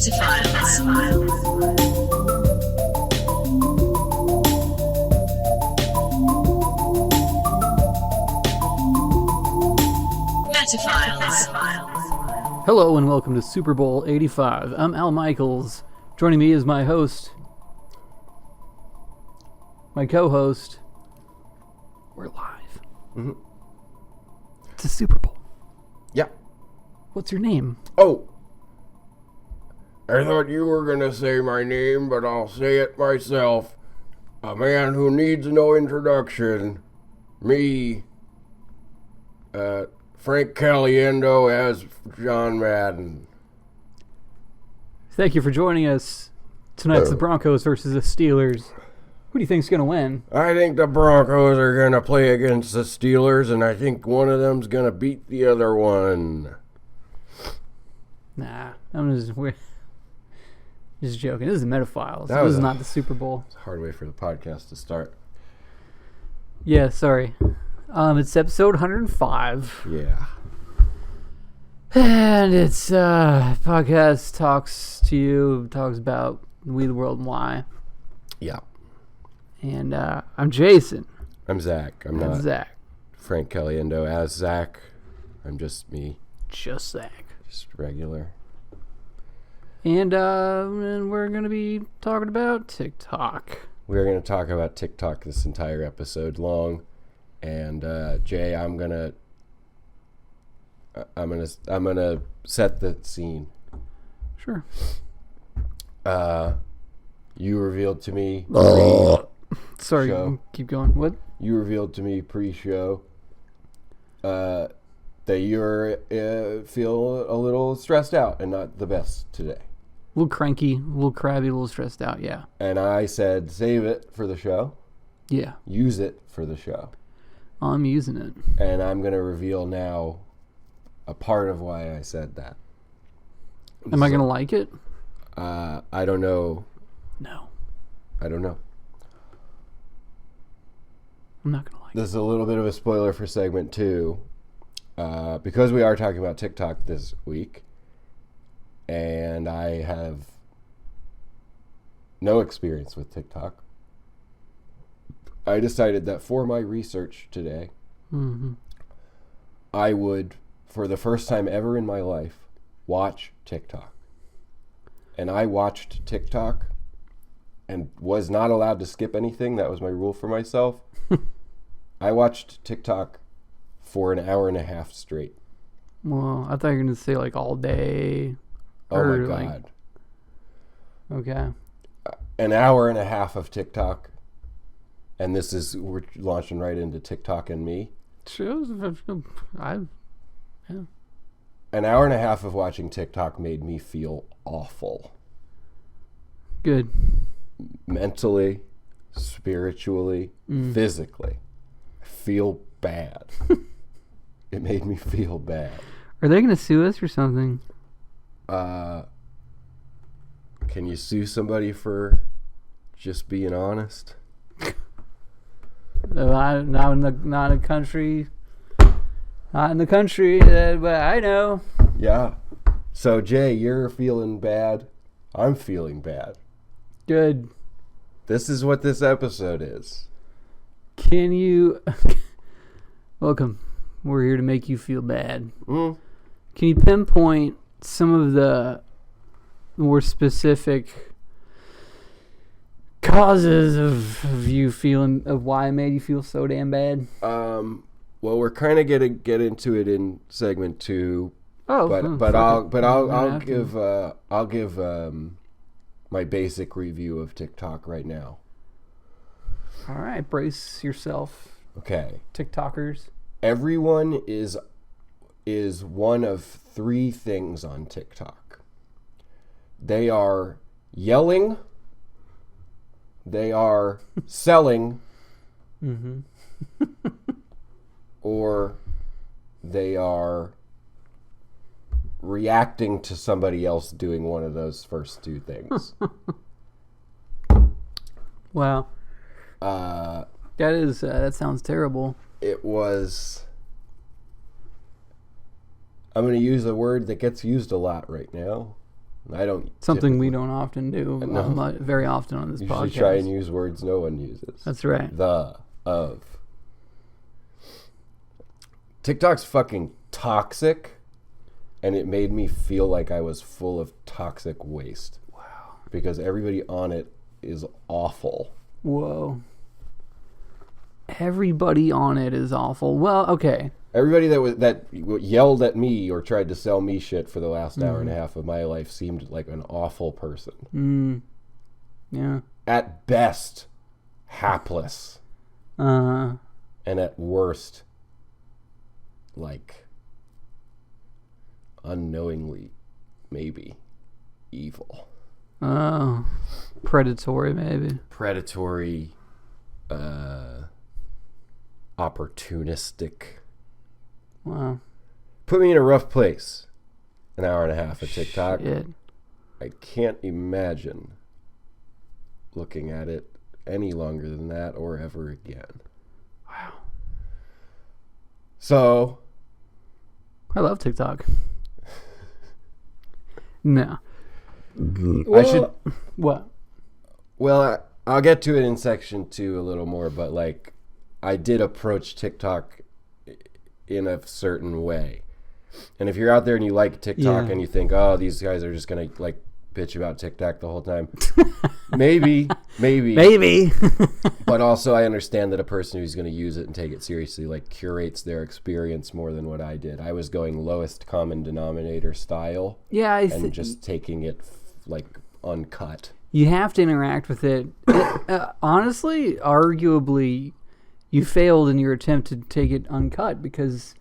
Hello and welcome to Super Bowl 85. I'm Al Michaels. Joining me is my host, my co-host. We're live. Mm-hmm. It's a Super Bowl. Yeah. What's your name? Oh. I thought you were going to say my name, but I'll say it myself. A man who needs no introduction. Me. Frank Caliendo as John Madden. Thank you for joining us. Tonight's the Broncos versus the Steelers. Who do you think's going to win? I think the Broncos are going to play against the Steelers, and I think one of them's going to beat the other one. Nah, I'm just joking. This is Metaphiles. That This is not the Super Bowl. It's a hard way for the podcast to start. Yeah, sorry. It's episode 105. Yeah. And it's podcast talks about we, the world, and why. Yeah. And I'm Jason. I'm Zach. I'm not Zach. Frank Caliendo as Zach. I'm just me. Just Zach. Just regular. And we're going to be talking about TikTok. We're going to talk about TikTok this entire episode long. And Jay, I'm gonna set the scene. Sure. You revealed to me. Sorry, show. Keep going. What? You revealed to me pre-show that you're feel a little stressed out and not the best today. A little cranky, a little crabby, a little stressed out. Yeah. And I said, save it for the show. Yeah. Use it for the show. I'm using it. And I'm going to reveal now a part of why I said that. Am I going to like it? I don't know. No. I don't know. I'm not going to like This is a little bit of a spoiler for segment 2. Because we are talking about TikTok this week. And I have no experience with TikTok. I decided that for my research today, I would, for the first time ever in my life, watch TikTok. And I watched TikTok and was not allowed to skip anything. That was my rule for myself. I watched TikTok for an hour and a half straight. Well, I thought you were going to say like all day. Oh my God. Okay. An hour and a half of TikTok. And we're launching right into TikTok and me. Yeah. An hour and a half of watching TikTok made me feel awful. Good. Mentally, spiritually, physically. I feel bad. It made me feel bad. Are they going to sue us or something? Can you sue somebody for just being honest? Not in the country, but I know. Yeah. So Jay, you're feeling bad. I'm feeling bad. Good. This is what this episode is. Can you... Welcome. We're here to make you feel bad. Can you pinpoint some of the more specific causes of you feeling, of why it made you feel so damn bad? Well, we're kind of gonna get into it in segment 2. I'll give my basic review of TikTok right now. All right, brace yourself. Okay. TikTokers. Everyone is one of 3 things on TikTok. They are yelling. They are selling, or they are reacting to somebody else doing one of those first 2 things. Wow. That sounds terrible. It was... I'm going to use a word that gets used a lot right now. I don't. Something we don't often do. Very often on this podcast. You should try and use words no one uses. That's right. Of. TikTok's fucking toxic, and it made me feel like I was full of toxic waste. Wow. Because everybody on it is awful. Whoa. Everybody on it is awful. Well, okay. Everybody that yelled at me or tried to sell me shit for the last hour and a half of my life seemed like an awful person. Yeah. At best, hapless. And at worst, like, unknowingly, maybe, evil. Oh. Predatory, maybe. Predatory, opportunistic. Wow. Put me in a rough place. An hour and a half of TikTok. Shit. I can't imagine looking at it any longer than that or ever again. Wow. So. I love TikTok. No. I should. What? Well, I'll get to it in section 2 a little more, but like, I did approach TikTok in a certain way. And if you're out there and you like TikTok and you think, oh, these guys are just going to like bitch about TikTok the whole time. maybe. But also I understand that a person who's going to use it and take it seriously like curates their experience more than what I did. I was going lowest common denominator style. Yeah. And just taking it like uncut. You have to interact with it. Honestly, arguably, you failed in your attempt to take it uncut because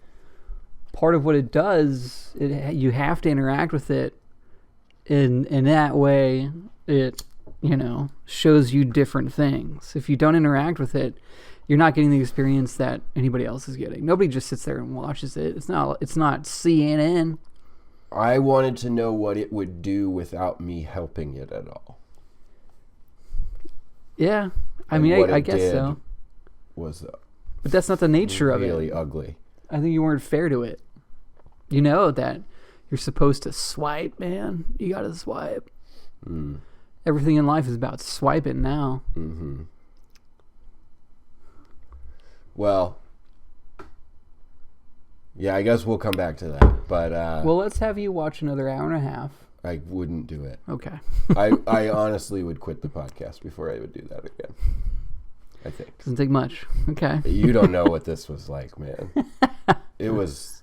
part of what it does, you have to interact with it. In that way, it, shows you different things. If you don't interact with it, you're not getting the experience that anybody else is getting. Nobody just sits there and watches it. It's not CNN. I wanted to know what it would do without me helping it at all. Yeah, I guess so. Was but that's not the nature of it. Really ugly. I think you weren't fair to it. You know that you're supposed to swipe, man. You gotta swipe. Everything in life is about swiping now. Mm-hmm. Well, yeah, I guess we'll come back to that. But well, let's have you watch another hour and a half. I wouldn't do it. Okay. I honestly would quit the podcast before I would do that again. I think. Doesn't take much. Okay. You don't know what this was like, man. It was.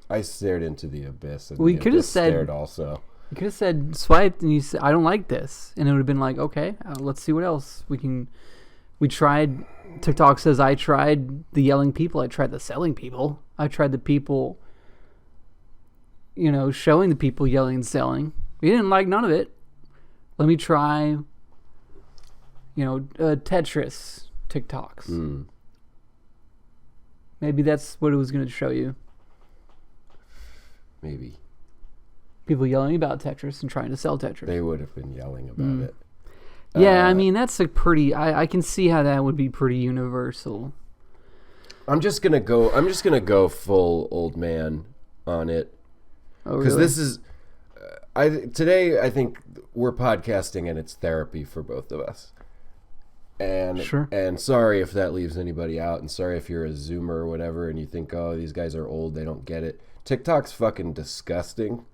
I stared into the abyss, and we could have said. Stared also. You could have said swiped, and you said, "I don't like this," and it would have been like, "Okay, let's see what else we can." We tried. TikTok says I tried the yelling people. I tried the selling people. I tried the people. Showing the people yelling and selling. We didn't like none of it. Let me try. Tetris TikToks. Maybe that's what it was going to show you. Maybe. People yelling about Tetris and trying to sell Tetris. They would have been yelling about it. Yeah, that's a pretty. I can see how that would be pretty universal. I'm just gonna go full old man on it. Oh, really? Because this is. Today I think we're podcasting and it's therapy for both of us. And sure. And sorry if that leaves anybody out, and sorry if you're a Zoomer or whatever and you think, oh, these guys are old, they don't get it. TikTok's fucking disgusting.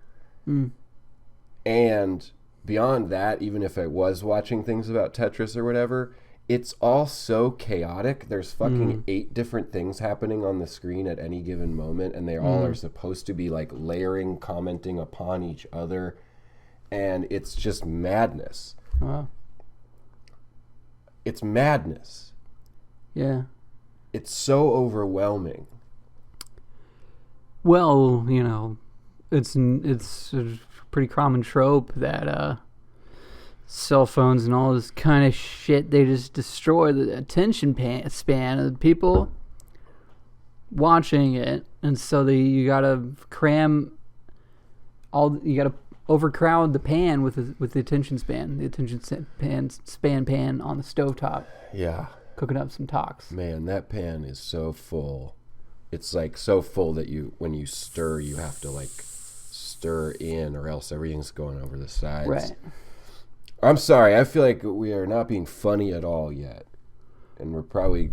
And beyond that, even if I was watching things about Tetris or whatever, it's all so chaotic. There's fucking 8 different things happening on the screen at any given moment, and they all are supposed to be like layering, commenting upon each other, and it's just madness. Wow. It's madness. Yeah. It's so overwhelming. Well, it's a pretty common trope that cell phones and all this kind of shit, they just destroy the attention span of the people watching it, and so you gotta overcrowd the pan with the attention span, pan on the stovetop. Yeah. Cooking up some talks. Man, that pan is so full. It's like so full that when you stir, you have to like stir in, or else everything's going over the sides. Right. I'm sorry. I feel like we are not being funny at all yet. And we're probably...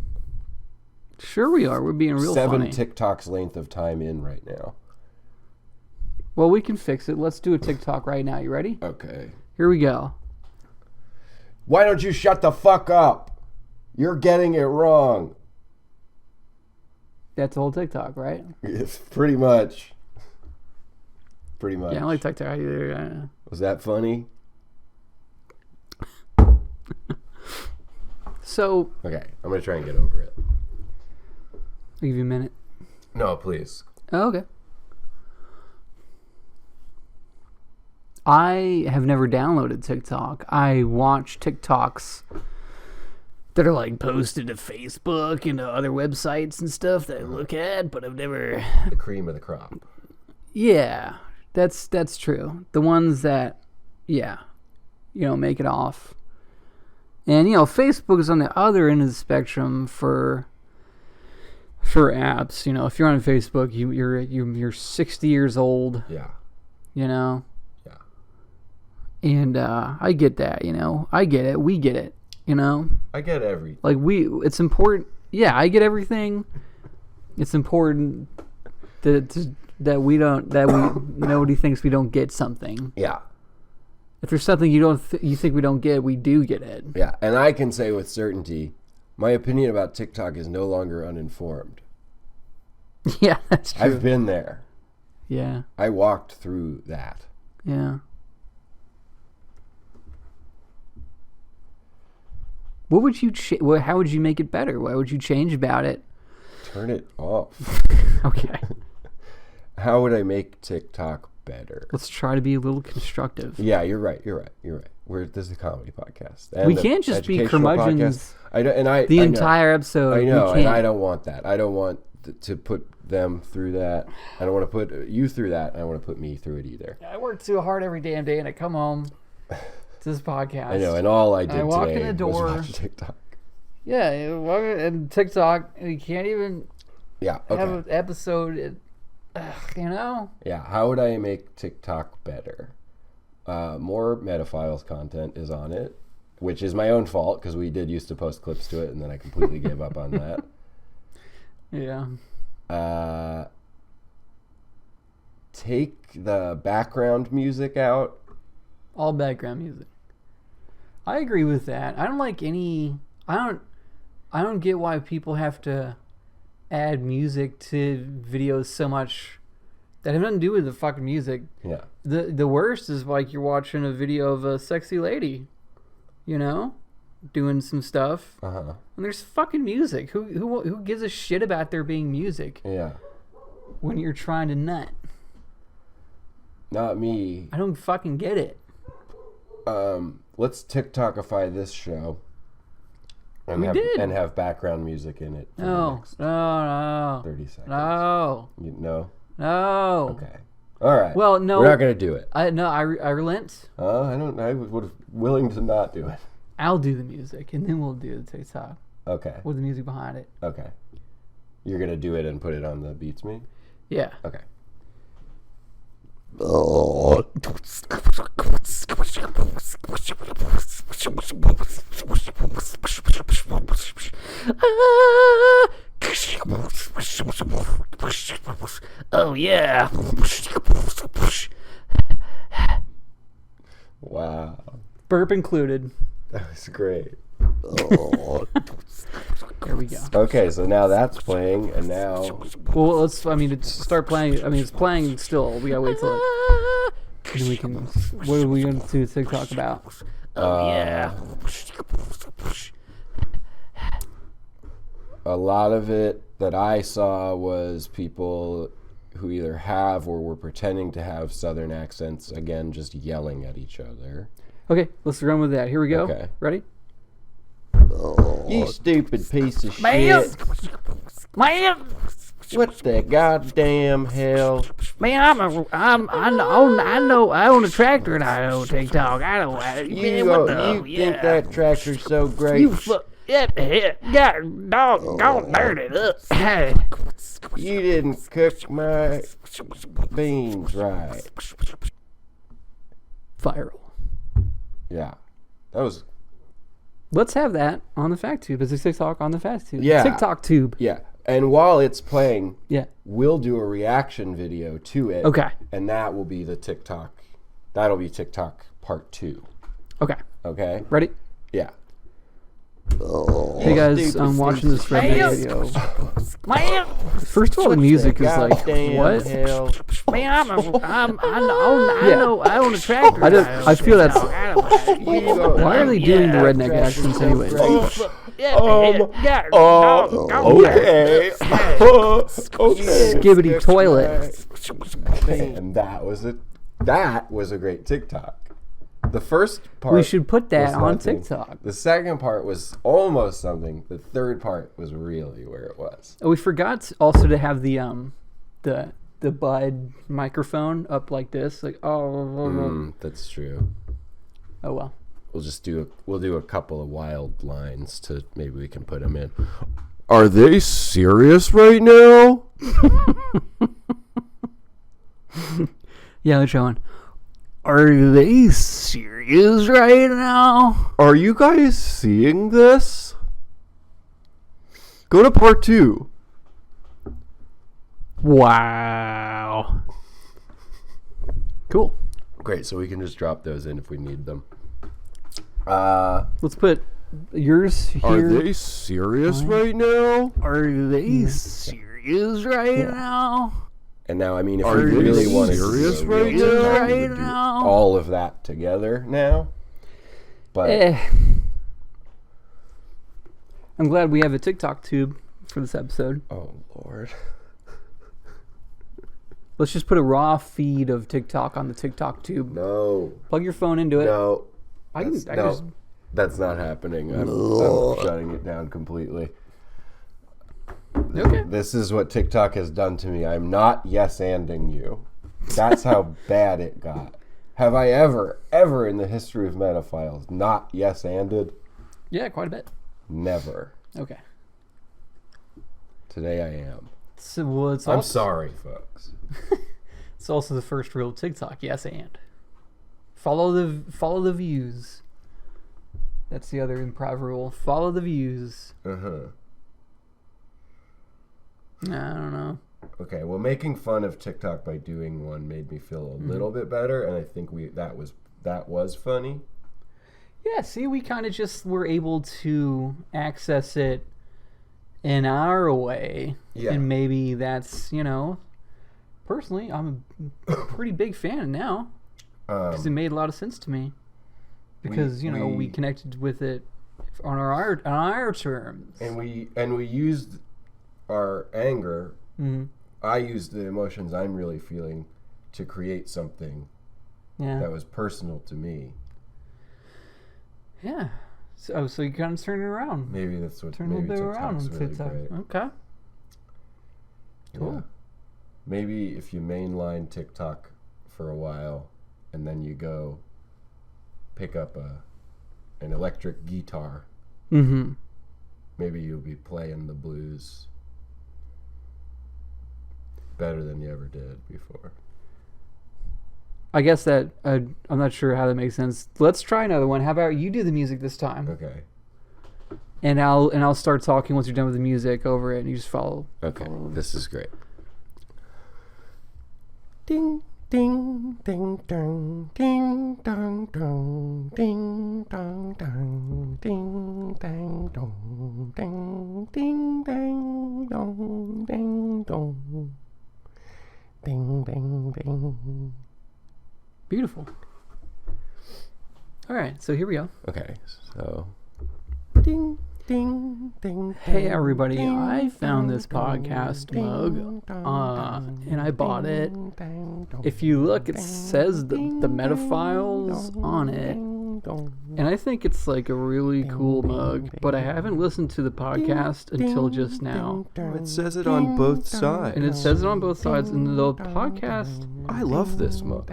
Sure we are. We're being real 7 funny. TikToks length of time in right now. Well, we can fix it. Let's do a TikTok right now. You ready? Okay. Here we go. Why don't you shut the fuck up? You're getting it wrong. That's the whole TikTok, right? It's pretty much. Pretty much. Yeah, I don't like TikTok either. Was that funny? So... Okay, I'm going to try and get over it. I'll give you a minute. No, please. Oh, okay. I have never downloaded TikTok. I watch TikToks that are like posted to Facebook and to other websites and stuff that I look at, but I've never... The cream of the crop. Yeah, that's true. The ones that, make it off. And, Facebook is on the other end of the spectrum for apps. If you're on Facebook, you're 60 years old. Yeah. Yeah. And I get that, I get it. We get it, I get everything. Like it's important. Yeah, I get everything. It's important that nobody thinks we don't get something. Yeah. If there's something you think we don't get, we do get it. Yeah, and I can say with certainty, my opinion about TikTok is no longer uninformed. Yeah, that's true. I've been there. Yeah. I walked through that. Yeah. What would you how would you make it better? What would you change about it? Turn it off. Okay. How would I make TikTok better? Let's try to be a little constructive. Yeah, you're right. This is a comedy podcast. And we can't just be curmudgeons the entire episode. I know, and I don't want that. I don't want to put them through that. I don't want to put you through that. I don't want to put me through it either. I work too hard every damn day, and I come home to this podcast. I know, and all I did I walk today in the door, was watch TikTok. Yeah, and TikTok, and you can't even have an episode. Yeah, how would I make TikTok better? More Metaphiles content is on it, which is my own fault because we did used to post clips to it, and then I completely gave up on that. Yeah. Take the background music out. All background music. I agree with that. I don't like any. I don't get why people have to add music to videos so much that have nothing to do with the fucking music. Yeah. The worst is like you're watching a video of a sexy lady, doing some stuff. Uh-huh. And there's fucking music. Who gives a shit about there being music? Yeah. When you're trying to nut. Not me. I don't fucking get it. Let's TikTokify this show. And have background music in it. No. 30 seconds. No. No? No. Okay. All right. Well, no. We're not going to do it. I relent. I was willing to not do it. I'll do the music, and then we'll do the TikTok. Okay. With the music behind it. Okay. You're going to do it and put it on the Beats Me? Yeah. Okay. Oh, yeah. Wow. Burp included. That was great. There we go. Okay, so now that's playing, and now... Well, it's start playing. It's playing still. We gotta wait till it... And then we can... What are we going to do TikTok about? Oh, yeah. A lot of it that I saw was people who either have or were pretending to have Southern accents, again, just yelling at each other. Okay, let's run with that. Here we go. Okay. Ready? You stupid piece of Man! shit. Man! What the goddamn hell? Man, I own a tractor and I own TikTok. I don't. You think that tractor's so great? Doggone dirty up. You didn't cook my beans right. Viral. Yeah. That was... Let's have that on the Fact Tube. As a TikTok on the Fact Tube. Yeah. TikTok Tube. Yeah. And while it's playing, yeah, we'll do a reaction video to it. Okay. And that will be the TikTok. That'll be TikTok part 2. Okay. Okay? Ready? Yeah. Hey guys, I'm watching this redneck video. First of all, the music is like, what? Man, I own a tractor. I feel that's... Why are they doing the redneck accents anyway? Okay. Skibbity toilet. And that was a great TikTok. The first part... We should put that on nothing. TikTok. The second part was almost something. The third part was really where it was. Oh, we forgot also to have the Bud microphone up like this. Like, That's true. Oh, well. We'll do a couple of wild lines to maybe we can put them in. Are they serious right now? Yeah, they're showing. Are they serious right now? Are you guys seeing this? Go to part 2. Wow. Cool. Great, so we can just drop those in if we need them. Let's put yours here. Are they serious right now? Are they serious right now? And now, I mean, if we really want to serious right now? all of that together now. But I'm glad we have a TikTok tube for this episode. Oh, Lord. Let's just put a raw feed of TikTok on the TikTok tube. No. Plug your phone into it. No. I can just... That's not happening. I'm shutting it down completely. Okay. This is what TikTok has done to me. I'm not yes-anding you. That's how bad it got. Have I ever in the history of Metaphiles not yes-anded? Yeah, quite a bit. Never. Okay. Today I am. So, well, it's I'm also, sorry, folks. It's also the first real TikTok. Yes, and follow the views. That's the other improv rule. Follow the views. I don't know. Okay, well, making fun of TikTok by doing one made me feel a little bit better, and I think that was funny. Yeah, see, we kind of just were able to access it in our way. Yeah. And maybe that's, personally, I'm a pretty big fan now. Because it made a lot of sense to me. Because, we connected with it on our terms. And we used our anger. Mm-hmm. I used the emotions I'm really feeling to create something that was personal to me. Yeah. So you kind of turn it around. Maybe that's what turn a little bit around on really TikTok. Great. Okay. Cool. Yeah. Maybe if you mainline TikTok for a while, and then you go pick up an electric guitar. Mm-hmm. Maybe you'll be playing the blues better than you ever did before. I guess that I'm not sure how that makes sense. Let's try another one. How about you do the music this time? Okay. And I'll start talking once you're done with the music over it, and you just follow. Okay. Follow. This is great. Ding ding ding dong ding dong dong ding dong dong ding dang dong ding ding dang dong ding dong ding ding ding. Beautiful. All right, so here we go. Okay, so ding ding ding. Hey everybody, I found this podcast mug, and I bought it. If you look, it says the Metaphiles on it, and I think it's like a really cool mug, but I haven't listened to the podcast until just now. It says it on both sides. And it says it on both sides, and the podcast... I love this mug.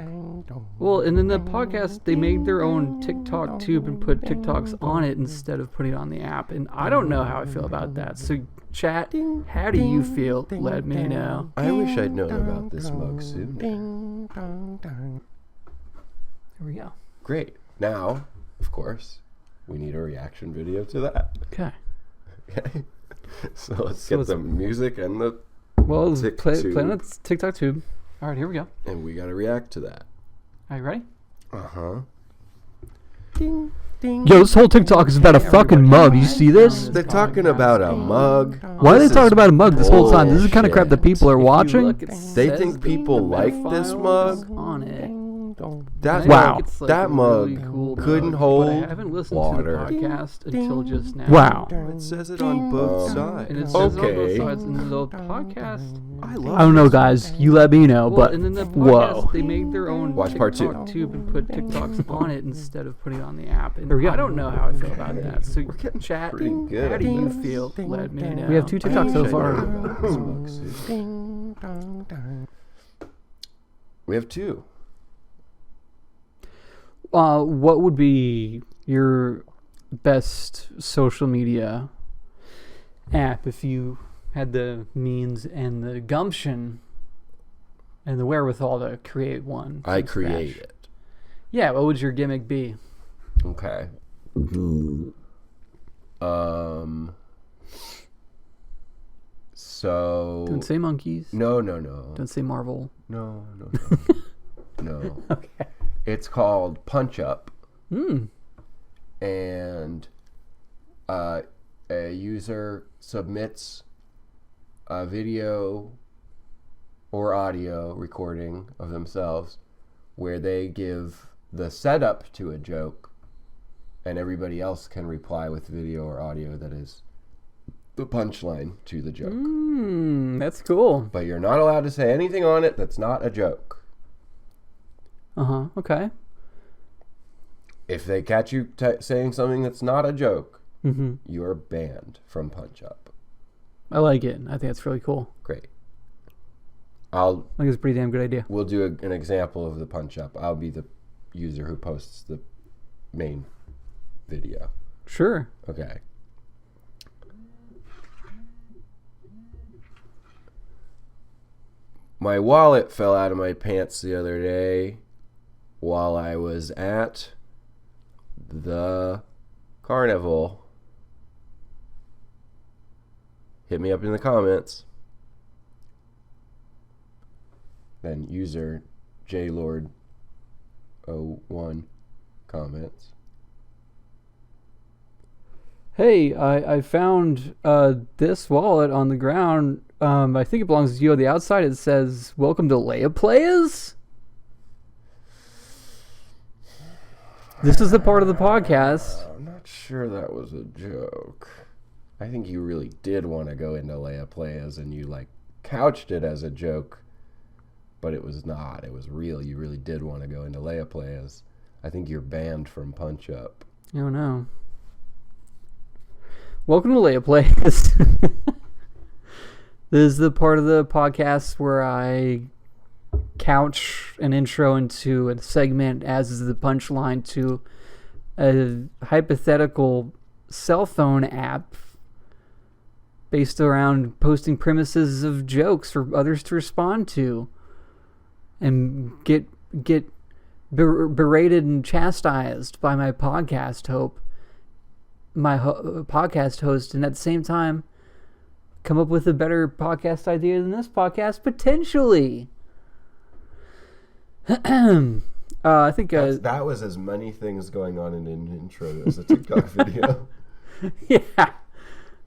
Well, and in the podcast, they made their own TikTok tube and put TikToks on it instead of putting it on the app. And I don't know how I feel about that. So, chat, how do you feel? Let me know. I wish I'd known about this mug sooner. Here we go. Great. Now, of course, we need a reaction video to that. Okay. Okay. So let's get the music and the Well, play tube. on the TikTok tube. All right, here we go. And we got to react to that. Are you ready? Uh-huh. Yo, this whole TikTok is about a fucking mug. You see this? They're talking about a mug. Why are they This talking is about a mug this whole time? This is the kind of crap that bullshit. people are watching. They think people like this mug? On it. That Wow. mug, It's like that a mug really cool couldn't mug, hold but I haven't listened water. to the podcast until just now. Wow. It says it on both sides. And it says it on both Okay. sides. And the podcast. I love I don't know, this. guys. You let me know, Well, but and then the podcast, whoa. they made their own Watch part two. TikTok tube and put TikToks on it instead of putting it on the app. And I don't know how I feel about that. So, We're getting chat, pretty good how at do you this. feel? Let me know. We have 2 I TikToks wish so I'd far. known about this mug sooner. We have 2. What would be your best social media app if you had the means and the gumption and the wherewithal to create one? I from create scratch? it. Yeah, what would your gimmick be? Okay. So Don't say monkeys. no. Don't say Marvel. No. No. Okay. It's called Punch Up, Hmm. and a user submits a video or audio recording of themselves where they give the setup to a joke, and everybody else can reply with video or audio that is the punchline to the joke. That's cool. But you're not allowed to say anything on it that's not a joke. Okay. If they catch you saying something that's not a joke, Mm-hmm. you're banned from Punch Up. I like it. I think that's really cool. Great. I think it's a pretty damn good idea. We'll do an example of the Punch Up. I'll be the user who posts the main video. Sure. Okay. My wallet fell out of my pants the other day while I was at the carnival. Hit me up in the comments. Then user JLord01 comments. Hey, I found this wallet on the ground. I think it belongs to you. On the outside, it says, "Welcome to Leia Players." This is the part of the podcast. I'm not sure that was a joke. I think you really did want to go into Leia Playas and you couched it as a joke, but it was not. It was real. You really did want to go into Leia Playas. I think you're banned from Punch Up. Oh no. Welcome to Leia Players. This is the part of the podcast where I couch an intro into a segment as is the punchline to a hypothetical cell phone app based around posting premises of jokes for others to respond to and get berated and chastised by my podcast host, and at the same time come up with a better podcast idea than this podcast, potentially. I think that was as many things going on in an intro as a TikTok video.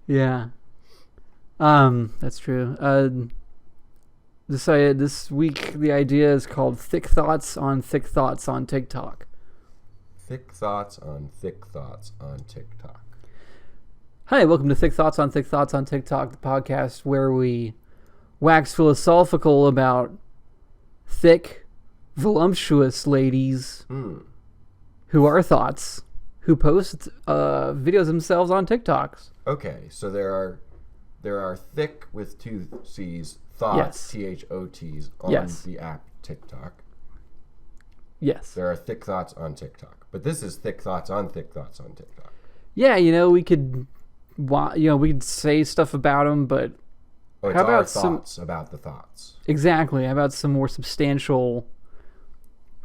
yeah. That's true. This week the idea is called Thicc Thots on TikTok. Thick thoughts on thick thoughts on TikTok. Hi, welcome to Thicc Thots on TikTok, the podcast where we wax philosophical about thick, voluptuous ladies who are thoughts, who post videos themselves on TikToks. Okay, so there are thick with 2 C's thoughts, Yes. THOTs, on Yes. the app TikTok. Yes. There are thick thoughts on TikTok. But this is thick thoughts on TikTok. Yeah, we could, we could say stuff about them, but It's how our about thoughts about the thoughts. Exactly. How about some more substantial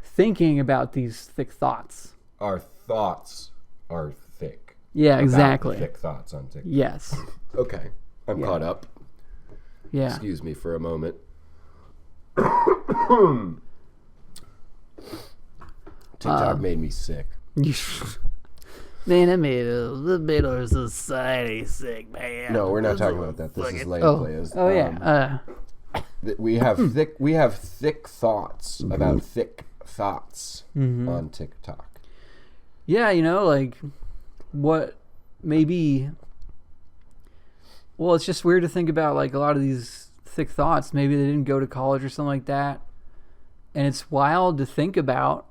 thinking about these thick thoughts? Our thoughts are thick. Yeah, exactly. Thick thoughts on TikTok. Yes. Okay. I'm caught up. Yeah. Excuse me for a moment. TikTok made me sick. Man, that made a little bit of our society sick, man. No, we're not talking about that. This is Lane Players. Yeah. We have thick thoughts about thick thoughts on TikTok. Yeah, like what maybe. Well, it's just weird to think about like a lot of these thick thoughts. Maybe they didn't go to college or something like that, and it's wild to think about.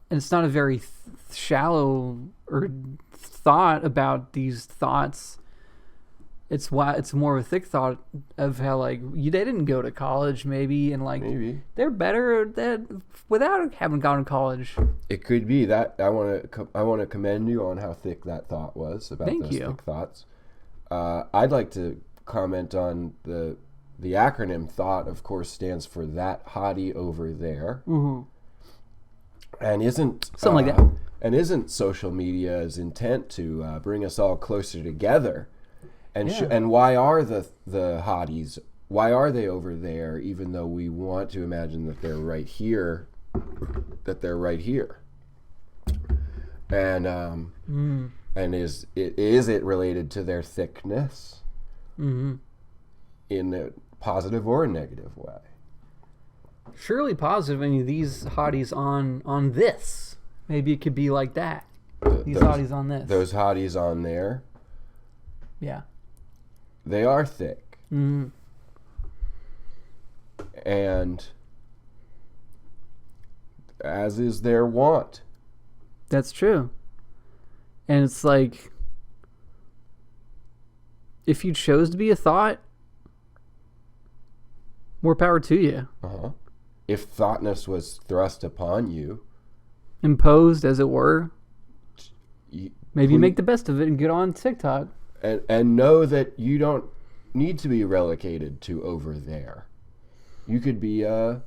And it's not a very shallow or thought about these thoughts. It's more of a thick thought of how like they didn't go to college maybe, and like they're better without having gone to college. It could be that. I want to commend you on how thick that thought was about those thick thoughts. I'd like to comment on the acronym THOT. Of course, stands for that hottie over there. Mm-hmm. And isn't something like that? And isn't social media's intent to bring us all closer together? And and why are the hotties? Why are they over there? Even though we want to imagine that they're right here, And and is it related to their thickness? Mm-hmm. In a positive or a negative way? Surely positive. I mean, these hotties on this. Maybe it could be like that. These hotties on this. Those hotties on there. Yeah. They are thick. Mm-hmm. And as is their want. That's true. And it's like, if you chose to be a thought, more power to you. Uh-huh. If thoughtness was thrust upon you, imposed as it were, maybe you make the best of it and get on TikTok. And know that you don't need to be relegated to over there. You could be and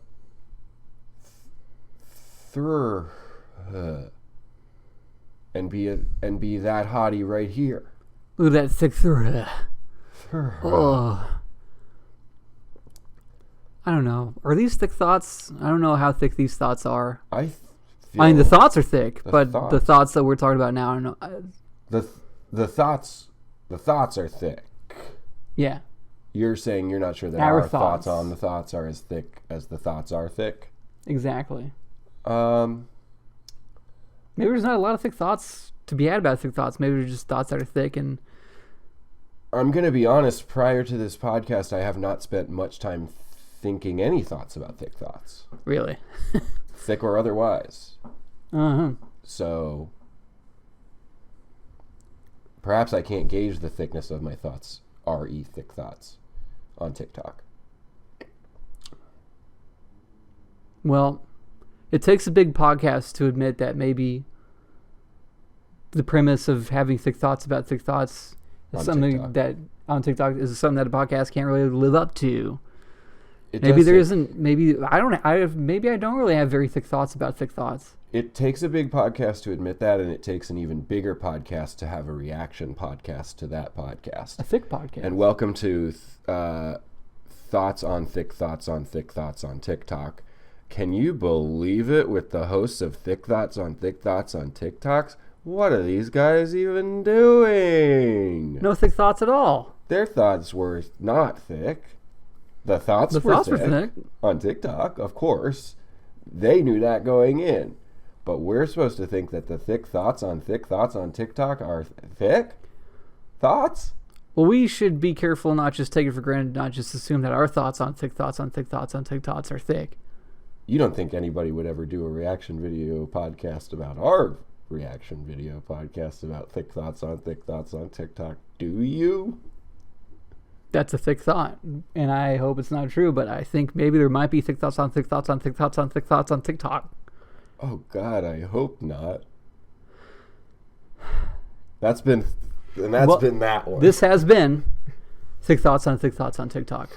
be that hottie right here. Look at that thick Oh. I don't know. Are these thick thoughts? I don't know how thick these thoughts are. I mean, the thoughts are thick, but the thoughts that we're talking about now, I don't know. The thoughts are thick. Yeah. You're saying you're not sure that our thoughts on the thoughts are as thick as the thoughts are thick? Exactly. Maybe there's not a lot of thick thoughts to be had about thick thoughts. Maybe they're just thoughts that are thick. And I'm going to be honest, prior to this podcast, I have not spent much time thinking any thoughts about thick thoughts. Really? Thick or otherwise. Uh-huh. So perhaps I can't gauge the thickness of my thoughts, R.E. thick thoughts, on TikTok. Well, it takes a big podcast to admit that maybe the premise of having thick thoughts about thick thoughts is something that on TikTok is something that a podcast can't really live up to. Maybe there isn't. Maybe I don't. Maybe I don't really have very thick thoughts about thick thoughts. It takes a big podcast to admit that, and it takes an even bigger podcast to have a reaction podcast to that podcast. A thick podcast. And welcome to Thoughts on Thick Thoughts on Thick Thoughts on TikTok. Can you believe it? With the hosts of Thick Thoughts on TikToks, what are these guys even doing? No thick thoughts at all. Their thoughts were not thick. The thoughts were thick on TikTok, of course. They knew that going in. But we're supposed to think that the thick thoughts on TikTok are thick thoughts? Well, we should be careful, not just take it for granted, not just assume that our thoughts on TikToks are thick. You don't think anybody would ever do a reaction video podcast about our reaction video podcast about thick thoughts on TikTok, do you? That's a thick thought, and I hope it's not true, but I think maybe there might be thick thoughts on thick thoughts on thick thoughts on thick thoughts on TikTok. Oh, God, I hope not. That's been that one. This has been thick thoughts on TikTok.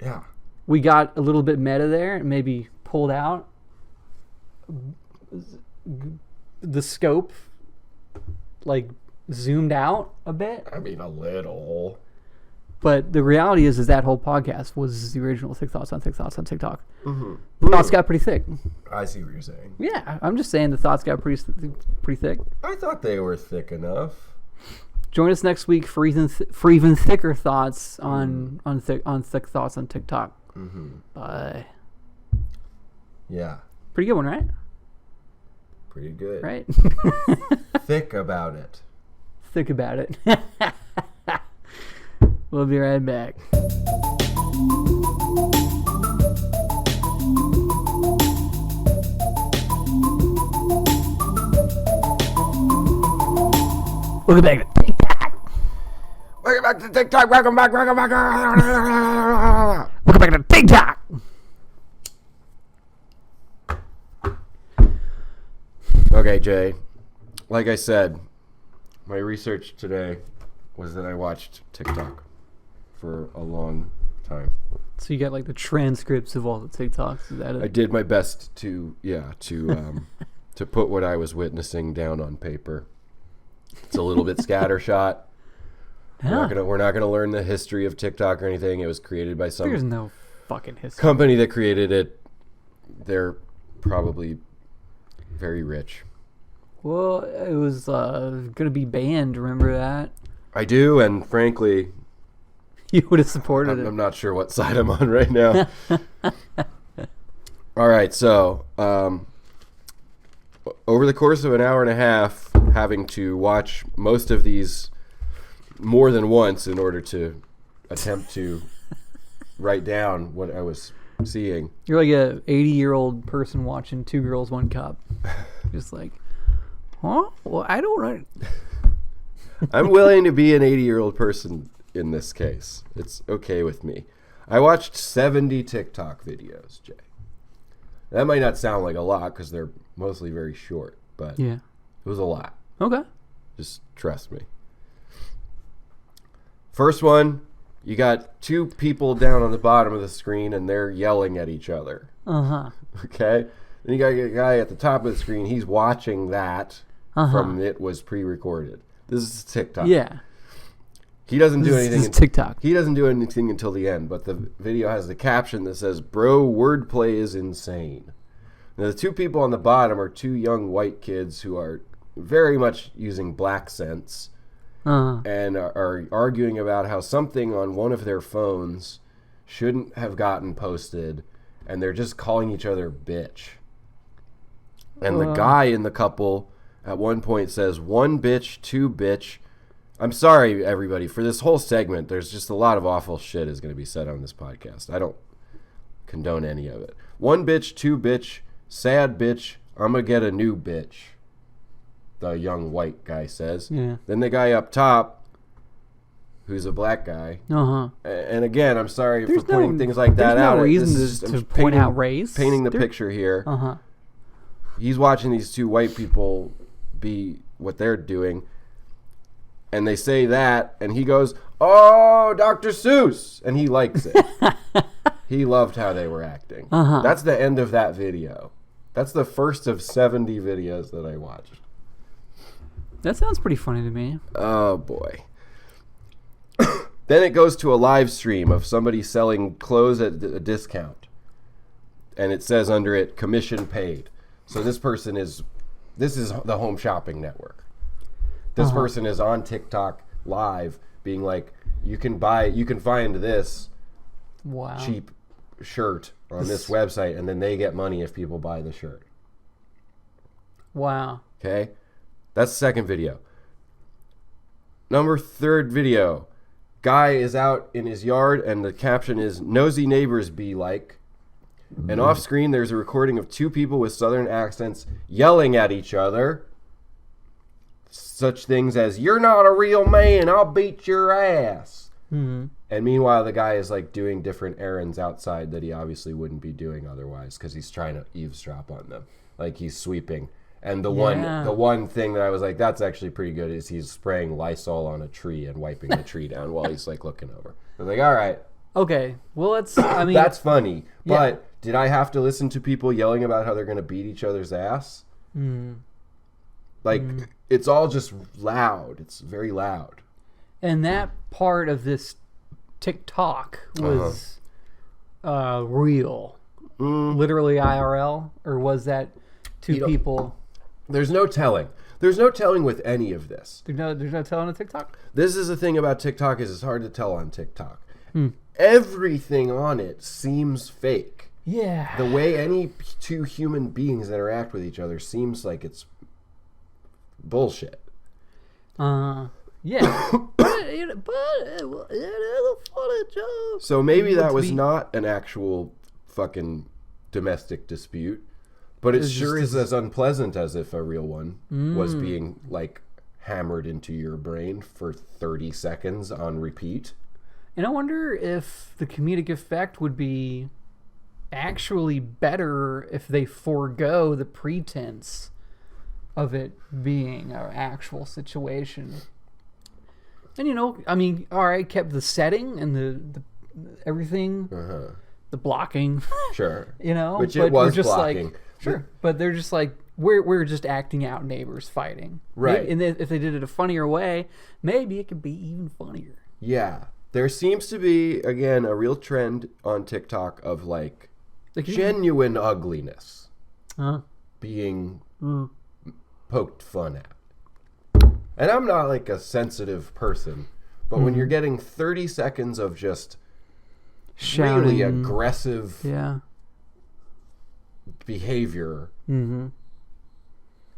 Yeah. We got a little bit meta there, and maybe pulled out the scope, like zoomed out a bit. I mean, a little. But the reality is that whole podcast was the original thick thoughts on TikTok. Mm-hmm. The thoughts got pretty thick. I see what you're saying. Yeah, I'm just saying the thoughts got pretty thick. I thought they were thick enough. Join us next week for even thicker thoughts on thick thoughts on TikTok. Mm-hmm. Bye. Yeah. Pretty good one, right? Pretty good. Right? Thick about it. Think about it. We'll be right back. Welcome back to TikTok. Welcome back to TikTok. Welcome back. Welcome back to TikTok. Okay, Jay. Like I said, my research today was that I watched TikTok for a long time. So you got like the transcripts of all the TikToks. Is that it? I did my best to to put what I was witnessing down on paper. It's a little bit scattershot. We're not gonna learn the history of TikTok or anything. It was created by some There's no fucking history. company that created it. They're probably very rich. Well, it was gonna be banned. Remember that? I do, and frankly, You would have supported it. I'm not sure what side I'm on right now. All right, so over the course of an hour and a half, having to watch most of these more than once in order to attempt to write down what I was seeing. You're like a 80-year-old person watching Two Girls, One Cup. Just like, huh? Well, I don't know. I'm willing to be an 80-year-old person in this case. It's okay with me. I watched 70 TikTok videos, Jay. That might not sound like a lot because they're mostly very short, but Yeah. it was a lot. Okay. Just trust me. First one, you got two people down on the bottom of the screen and they're yelling at each other. Uh-huh. Okay? Then you got a guy at the top of the screen. He's watching that from it was pre-recorded. This is TikTok. Yeah. He doesn't do anything. This is TikTok. He doesn't do anything until the end, but the video has the caption that says, "Bro, wordplay is insane." Now, the two people on the bottom are two young white kids who are very much using black sense and are arguing about how something on one of their phones shouldn't have gotten posted, and they're just calling each other bitch. And the guy in the couple at one point says, "One bitch, two bitch." I'm sorry, everybody, for this whole segment. There's just a lot of awful shit is going to be said on this podcast. I don't condone any of it. One bitch, two bitch, sad bitch, I'm going to get a new bitch, the young white guy says. Yeah. Then the guy up top, who's a black guy. And again, I'm sorry for pointing things like that out. There's no reason to point out race. Painting the picture here. He's watching these two white people be what they're doing. And they say that, and he goes, "Oh, Dr. Seuss," and he likes it. He loved how they were acting. That's the end of that video. That's the first of 70 videos that I watched. That sounds pretty funny to me. Oh, boy. Then it goes to a live stream of somebody selling clothes at a discount. And it says under it, "Commission paid." So this is the Home Shopping Network. This person is on TikTok live being like, you can find this cheap shirt on this website, and then they get money if people buy the shirt. Wow. Okay? That's the second video. Third video. Guy is out in his yard, and the caption is, "Nosy neighbors be like." And off screen, there's a recording of two people with southern accents yelling at each other. Such things as, "You're not a real man, I'll beat your ass." Mm-hmm. And meanwhile, the guy is like doing different errands outside that he obviously wouldn't be doing otherwise because he's trying to eavesdrop on them. Like he's sweeping. And the one thing that I was like, that's actually pretty good is he's spraying Lysol on a tree and wiping the tree down while he's like looking over. I was like, all right. Okay. Well, that's funny. Yeah. But did I have to listen to people yelling about how they're going to beat each other's ass? Like, it's all just loud. It's very loud. And that part of this TikTok was real. Literally IRL? Or was that two people? There's no telling. There's no telling with any of this. There's no telling on TikTok? This is the thing about TikTok is it's hard to tell on TikTok. Everything on it seems fake. Yeah. The way any two human beings interact with each other seems like it's bullshit. Yeah. but it is a funny joke. So maybe that was not an actual fucking domestic dispute, but it sure is as unpleasant as if a real one was being like hammered into your brain for 30 seconds on repeat. And I wonder if the comedic effect would be actually better if they forego the pretense of it being an actual situation. And I mean, all right, kept the setting and the everything, the blocking, sure, which it was just blocking. Like, sure, but they're just like we're just acting out neighbors fighting, right? And if they did it a funnier way, maybe it could be even funnier. Yeah, there seems to be again a real trend on TikTok of like genuine ugliness being poked fun at. And I'm not like a sensitive person, but when you're getting 30 seconds of just shouting, really aggressive behavior, and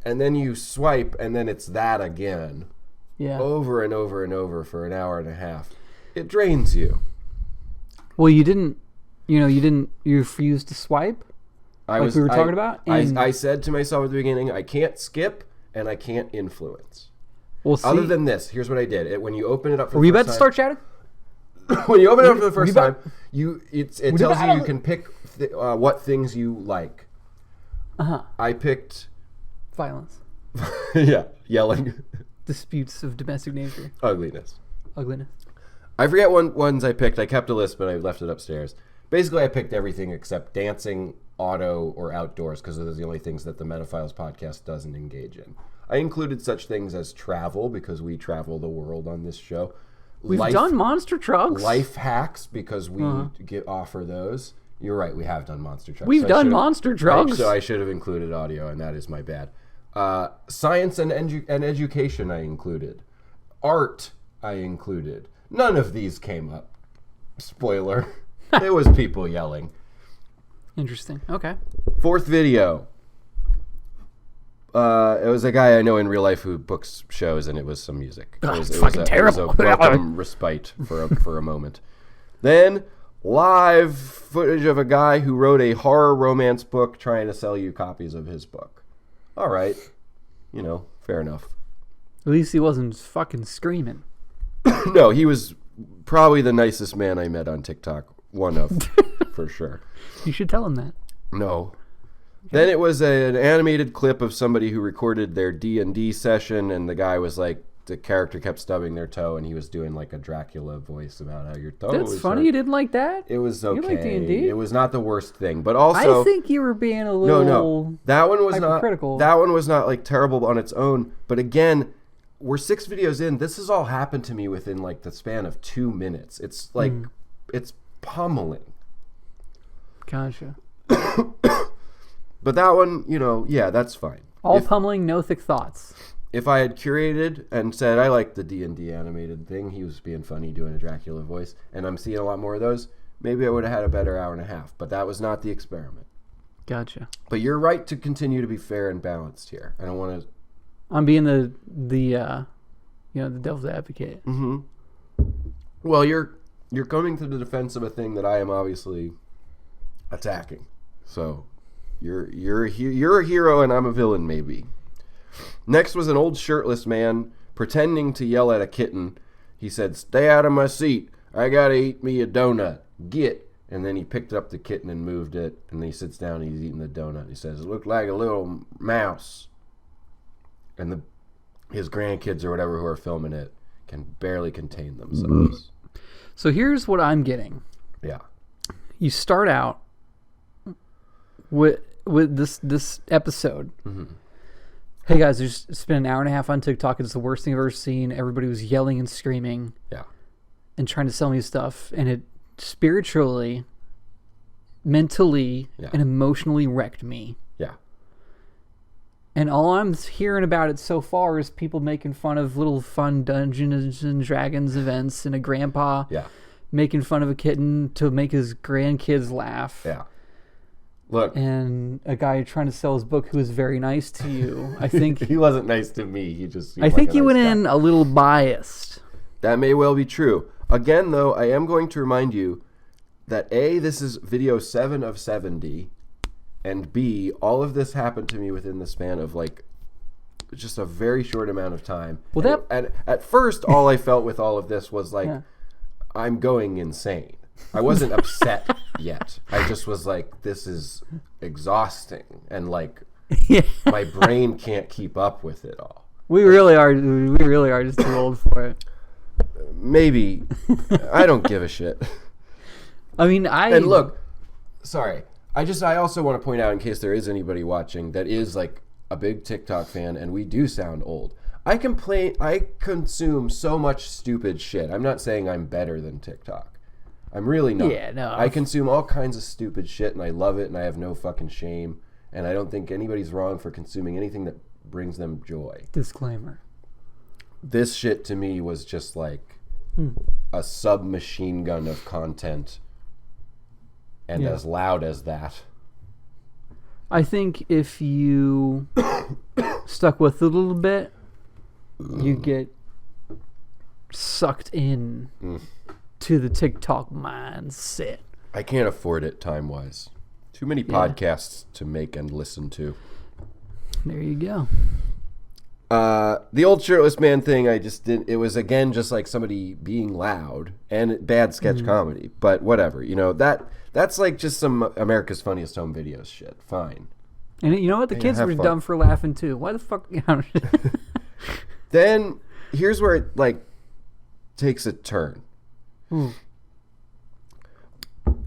then you swipe, and then it's that again, over and over and over for an hour and a half, it drains you. Well, you refused to swipe, we were talking about? I said to myself at the beginning, I can't skip, and I can't influence. Well, see, other than this, here's what I did. When you open it up for the first time... Were you about to start chatting? When you open it up for the first time, it tells you can pick what things you like. I picked... Violence. Yeah, yelling. Disputes of domestic nature. Ugliness. I forget ones I picked. I kept a list, but I left it upstairs. Basically, I picked everything except dancing, auto, or outdoors, because those are the only things that the Metaphiles podcast doesn't engage in. I included such things as travel, because we travel the world on this show. We've done monster trucks. Life hacks, because we offer those. You're right, we have done monster trucks. We've done monster trucks. So I should have included audio, and that is my bad. Science and education I included. Art I included. None of these came up. Spoiler. It was people yelling. Interesting. Okay. Fourth video. It was a guy I know in real life who books shows, and it was some music. It was terrible. It was a welcome respite for a moment. Then live footage of a guy who wrote a horror romance book trying to sell you copies of his book. All right, fair enough. At least he wasn't fucking screaming. No, he was probably the nicest man I met on TikTok. One of, for sure. You should tell him that. No. Then it was an animated clip of somebody who recorded their D&D session, and the guy was like, the character kept stubbing their toe, and he was doing like a Dracula voice about how your toe was... That's funny, you didn't like that? It was okay. You like D&D? It was not the worst thing, but also... I think you were being a little... No. That one was hypercritical. That one was not like terrible on its own, but again, we're 6 videos in. This has all happened to me within like the span of 2 minutes. It's like, it's pummeling. Gotcha. But that one, that's fine. All pummeling, no thick thoughts. If I had curated and said, I like the D&D animated thing, he was being funny doing a Dracula voice, and I'm seeing a lot more of those, maybe I would have had a better hour and a half. But that was not the experiment. Gotcha. But you're right to continue to be fair and balanced here. I don't want to... I'm being the devil's advocate. Mm-hmm. Well, you're coming to the defense of a thing that I am obviously attacking. So... You're a hero and I'm a villain, maybe. Next was an old shirtless man pretending to yell at a kitten. He said, "Stay out of my seat. I gotta eat me a donut. Get. And then he picked up the kitten and moved it. And then he sits down and he's eating the donut. He says, it looked like a little mouse. And his grandkids or whatever who are filming it can barely contain themselves. So here's what I'm getting. Yeah. You start out with this episode. Mm-hmm. Hey guys, it's been an hour and a half on TikTok. It's the worst thing I've ever seen. Everybody was yelling and screaming. Yeah. And trying to sell me stuff. And it spiritually, mentally, and emotionally wrecked me. Yeah. And all I'm hearing about it so far is people making fun of little fun Dungeons and Dragons events and a grandpa making fun of a kitten to make his grandkids laugh. Yeah. Look. And a guy trying to sell his book who was very nice to you. I think he wasn't nice to me. I think he went in a little biased. That may well be true. Again, though, I am going to remind you that A, this is video 7 of 70, and B, all of this happened to me within the span of like just a very short amount of time. Well, and at first, all I felt with all of this was like, I'm going insane. I wasn't upset yet. I just was like, this is exhausting, and like my brain can't keep up with it all. We really are just too old for it. Maybe. I don't give a shit. I mean, And look, sorry. I also want to point out, in case there is anybody watching that is like a big TikTok fan, and we do sound old. I consume so much stupid shit. I'm not saying I'm better than TikTok. I'm really not. Yeah, no. I consume all kinds of stupid shit, and I love it, and I have no fucking shame. And I don't think anybody's wrong for consuming anything that brings them joy. Disclaimer. This shit to me was just like a submachine gun of content, and as loud as that. I think if you stuck with it a little bit, you get sucked in to the TikTok mindset. I can't afford it time-wise. Too many podcasts to make and listen to. There you go. The old shirtless man thing, I just didn't. It was again just like somebody being loud and bad sketch comedy. But whatever, that's like just some America's Funniest Home Videos shit. Fine. And you know what? The kids were dumb for laughing too. Why the fuck? Then here's where it like takes a turn.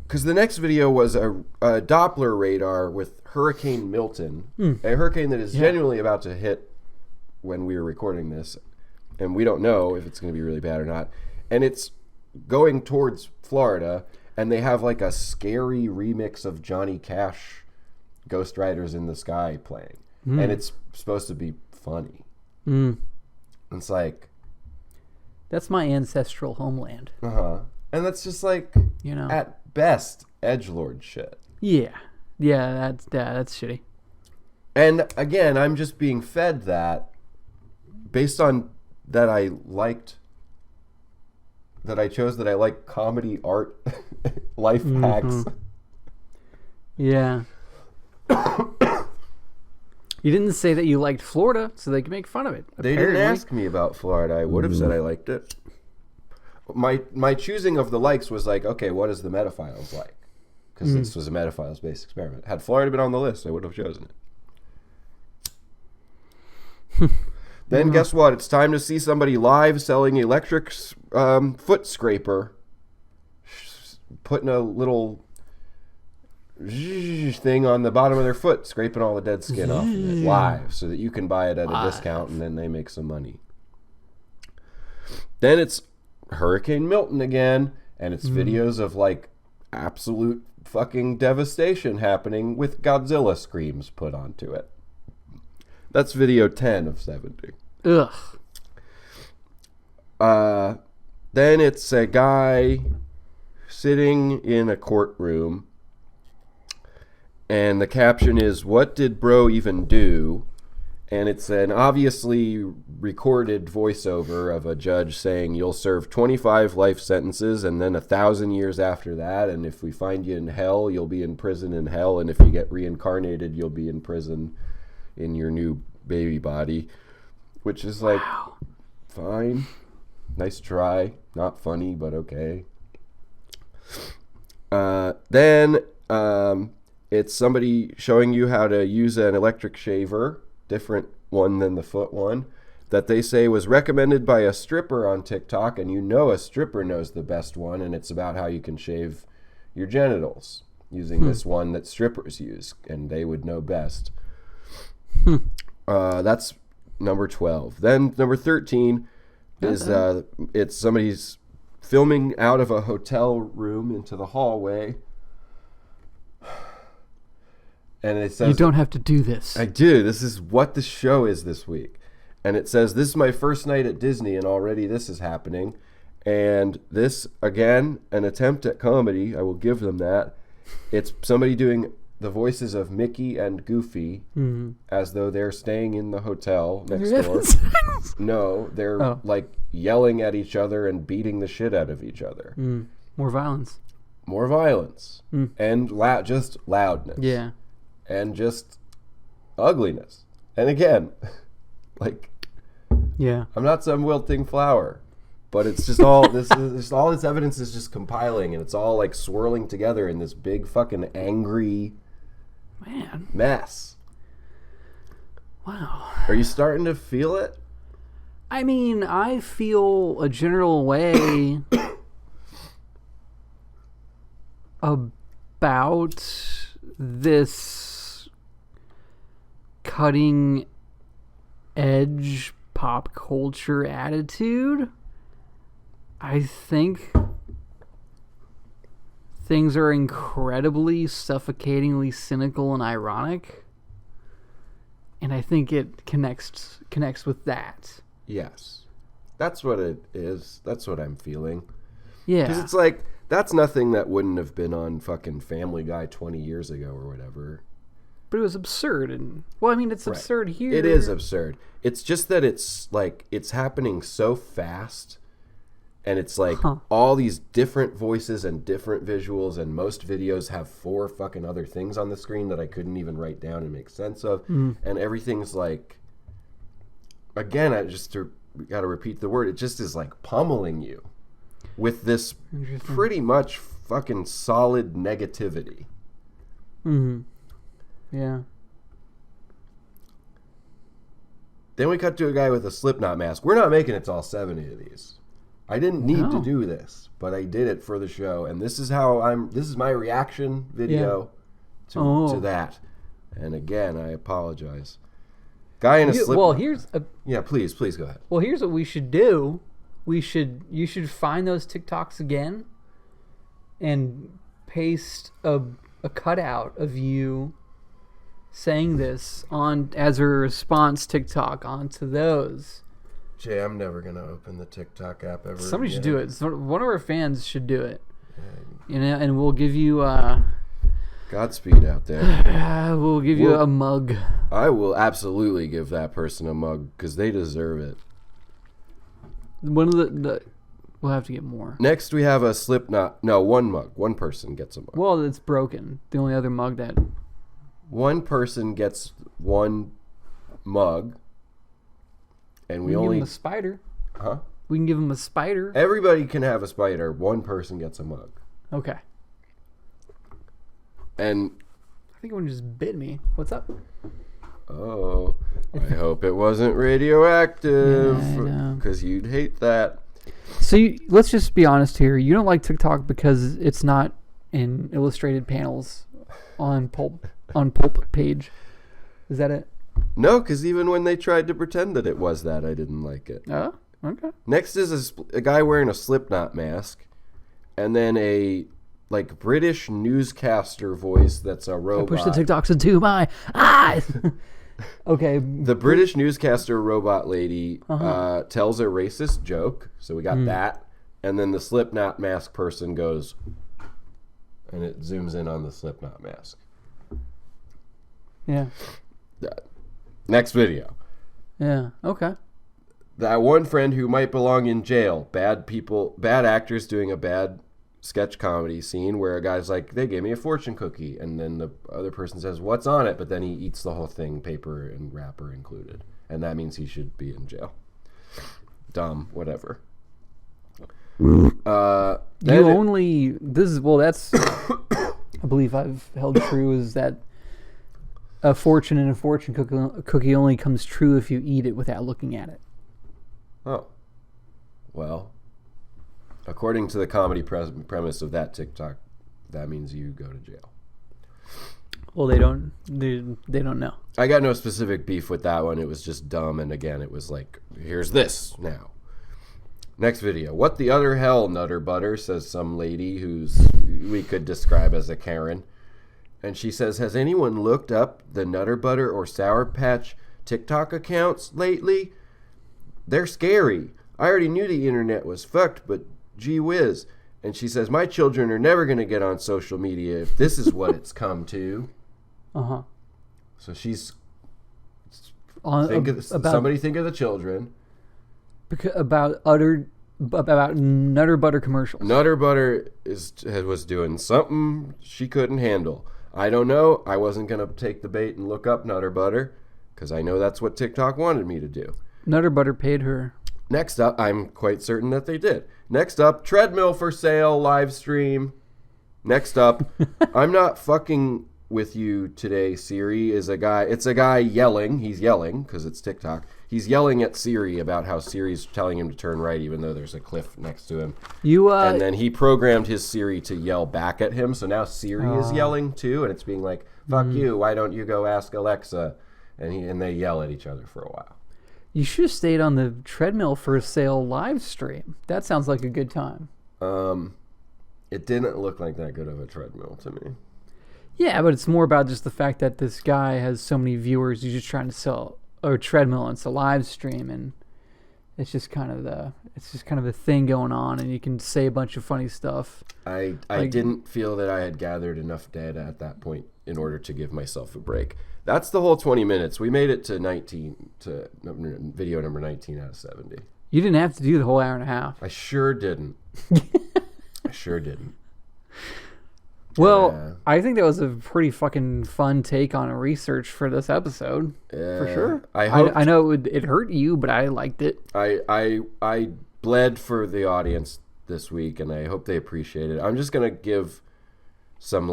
Because the next video was a Doppler radar with Hurricane Milton, a hurricane that is genuinely about to hit when we were recording this, and we don't know if it's going to be really bad or not. And it's going towards Florida, and they have like a scary remix of Johnny Cash, Ghost Riders in the Sky playing, and it's supposed to be funny. It's like, that's my ancestral homeland. And that's just like, at best, edgelord shit. Yeah, that's shitty. And again, I'm just being fed that based on that I chose that I like comedy, art, life hacks. Yeah. You didn't say that you liked Florida, so they could make fun of it. They didn't ask me about Florida. I would have said I liked it. My choosing of the likes was like, okay, what is the Metaphiles like? Because this was a Metaphiles-based experiment. Had Florida been on the list, I would have chosen it. Then guess what? It's time to see somebody live selling electric foot scraper, putting a little thing on the bottom of their foot, scraping all the dead skin off of it live, so that you can buy it at a discount, and then they make some money. Then it's Hurricane Milton again, and it's videos of like absolute fucking devastation happening with Godzilla screams put onto it. That's video 10 of 70. Ugh. Then it's a guy sitting in a courtroom, and the caption is, "What did bro even do?" And it's an obviously recorded voiceover of a judge saying, "You'll serve 25 life sentences and then 1,000 years after that. And if we find you in hell, you'll be in prison in hell. And if you get reincarnated, you'll be in prison in your new baby body." Which is like, fine. Nice try. Not funny, but okay. Then it's somebody showing you how to use an electric shaver, different one than the foot one, that they say was recommended by a stripper on TikTok, and you know a stripper knows the best one, and it's about how you can shave your genitals using this one that strippers use, and they would know best. That's number 12. Then number 13 is it's somebody's filming out of a hotel room into the hallway. And it says, you don't have to do this. I do. This is what the show is this week. And it says, this is my first night at Disney, and already this is happening. And this, again, an attempt at comedy. I will give them that. It's somebody doing the voices of Mickey and Goofy as though they're staying in the hotel next door. No, they're like yelling at each other and beating the shit out of each other. More violence. More violence. And just loudness. Yeah. And just ugliness. And again, like, yeah, I'm not some wilting flower, but it's just all this. All this evidence is just compiling, and it's all like swirling together in this big fucking angry mess. Wow. Are you starting to feel it? I mean, I feel a general way about this cutting edge pop culture attitude. I think things are incredibly suffocatingly cynical and ironic, and I think it connects with that. Yes, that's what it is. That's what I'm feeling. Yeah, because it's like that's nothing that wouldn't have been on fucking Family Guy 20 years ago or whatever. But it was absurd, and well, I mean, it's absurd here. It is absurd. It's just that it's like it's happening so fast, and it's like all these different voices and different visuals, and most videos have 4 fucking other things on the screen that I couldn't even write down and make sense of, and everything's like, again, got to repeat the word. It just is like pummeling you with this pretty much fucking solid negativity. Yeah. Then we cut to a guy with a Slipknot mask. We're not making it to all 70 of these. I didn't need to do this, but I did it for the show, and this is my reaction video to that. And again, I apologize. Guy in a Slipknot. Well, here's a. Yeah, please go ahead. Well, here's what we should do. You should find those TikToks again, and paste a cutout of you saying this on as a response TikTok onto those. Jay, I'm never gonna open the TikTok app ever. Somebody should do it. One of our fans should do it. And we'll give you Godspeed out there. We'll give you a mug. I will absolutely give that person a mug because they deserve it. One of the we'll have to get more. Next we have a Slipknot. No, one mug. One person gets a mug. Well, it's broken. The only other mug that. One person gets one mug, and we only give him a spider. Huh? We can give him a spider. Everybody can have a spider. One person gets a mug. Okay. And I think one just bit me. What's up? Oh, I hope it wasn't radioactive, because you'd hate that. So let's just be honest here. You don't like TikTok because it's not in illustrated panels on pulp page. Is that it? No, because even when they tried to pretend that it was that, I didn't like it. Oh, okay. Next is a guy wearing a Slipknot mask, and then a like British newscaster voice that's a robot. I push the TikToks into my eyes. Okay. The British newscaster robot lady tells a racist joke, so we got that, and then the Slipknot mask person goes, and it zooms in on the Slipknot mask. Yeah. Next video. Yeah. Okay. That one friend who might belong in jail. Bad actors doing a bad sketch comedy scene where a guy's like, they gave me a fortune cookie, and then the other person says, what's on it? But then he eats the whole thing, paper and wrapper included, and that means he should be in jail. Dumb, whatever. That's I believe I've held true is that a fortune and a fortune cookie only comes true if you eat it without looking at it. Oh. Well, according to the comedy premise of that TikTok, that means you go to jail. Well, they don't know. I got no specific beef with that one. It was just dumb, and again, it was like, here's this now. Next video. What the other hell, Nutter Butter, says some lady who's we could describe as a Karen. And she says, has anyone looked up the Nutter Butter or Sour Patch TikTok accounts lately? They're scary. I already knew the internet was fucked, but gee whiz. And she says, my children are never going to get on social media if this is what it's come to. Uh-huh. So she's... somebody think of the children. About Nutter Butter commercials. Nutter Butter was doing something she couldn't handle. I don't know. I wasn't going to take the bait and look up Nutter Butter because I know that's what TikTok wanted me to do. Nutter Butter paid her. Next up, I'm quite certain that they did. Next up, treadmill for sale live stream. Next up, I'm not fucking with you today, Siri. It's a guy yelling. He's yelling because it's TikTok. He's yelling at Siri about how Siri's telling him to turn right even though there's a cliff next to him. And then he programmed his Siri to yell back at him. So now Siri is yelling too, and it's being like, fuck you, why don't you go ask Alexa? And they yell at each other for a while. You should have stayed on the treadmill for a sale live stream. That sounds like a good time. It didn't look like that good of a treadmill to me. Yeah, but it's more about just the fact that this guy has so many viewers. He's just trying to sell a treadmill. And it's a live stream, and it's just kind of a thing going on, and you can say a bunch of funny stuff. I didn't feel that I had gathered enough data at that point in order to give myself a break. That's the whole 20 minutes. We made it to video number 19 out of 70. You didn't have to do the whole hour and a half. I sure didn't. Well, I think that was a pretty fucking fun take on a research for this episode, for sure. I know it hurt you, but I liked it. I bled for the audience this week, and I hope they appreciate it. I'm just gonna give some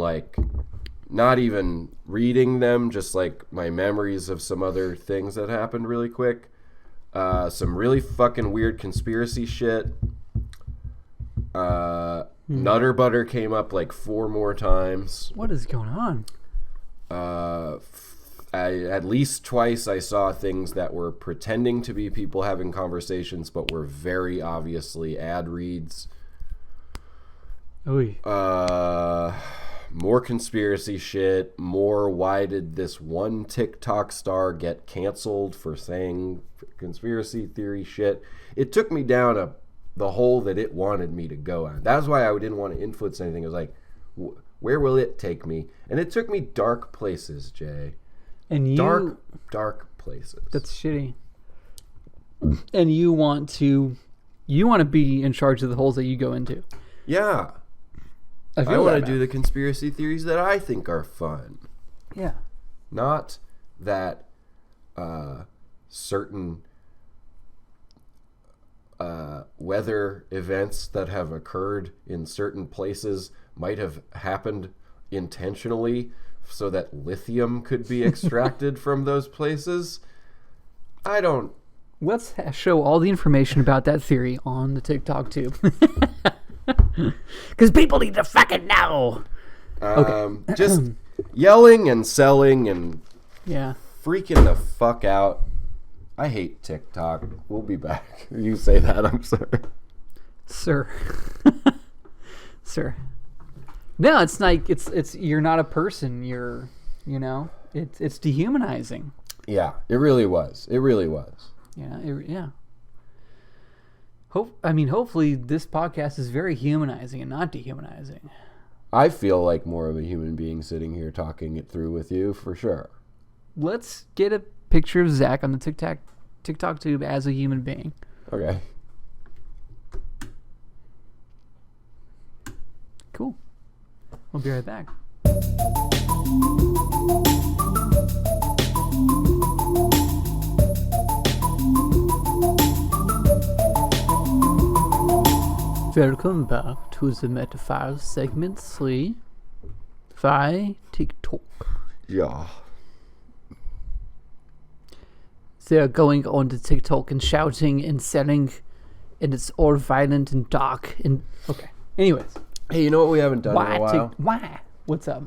not even reading them, just like my memories of some other things that happened really quick. Some really fucking weird conspiracy shit. Nutter Butter came up 4 more times. What is going on? At least twice I saw things that were pretending to be people having conversations, but were very obviously ad reads. Oy. More conspiracy shit. More why did this one TikTok star get canceled for saying conspiracy theory shit. It took me down the hole that it wanted me to go on. That's why I didn't want to influence anything. It was like, where will it take me? And it took me dark places, Jay. And dark places. That's shitty. And you want to be in charge of the holes that you go into. Yeah. I want to do the conspiracy theories that I think are fun. Yeah. Not that certain weather events that have occurred in certain places might have happened intentionally so that lithium could be extracted from those places. Let's show all the information about that theory on the TikTok tube. Because people need to fucking know. Okay. Just yelling and selling and freaking the fuck out. I hate TikTok. We'll be back. You say that, I'm sorry. Sir. No, it's like it's you're not a person. It's dehumanizing. Yeah, it really was. Yeah. Hopefully this podcast is very humanizing and not dehumanizing. I feel like more of a human being sitting here talking it through with you, for sure. Let's get a picture of Zach on the TikTok tube as a human being. Okay. Cool. We'll be right back. Welcome back to the Metaphors segment 3 by TikTok. Yeah. They're going on to TikTok and shouting and selling, and it's all violent and dark. And okay. Anyways, Hey, you know what we haven't done in a while? Why? What's up?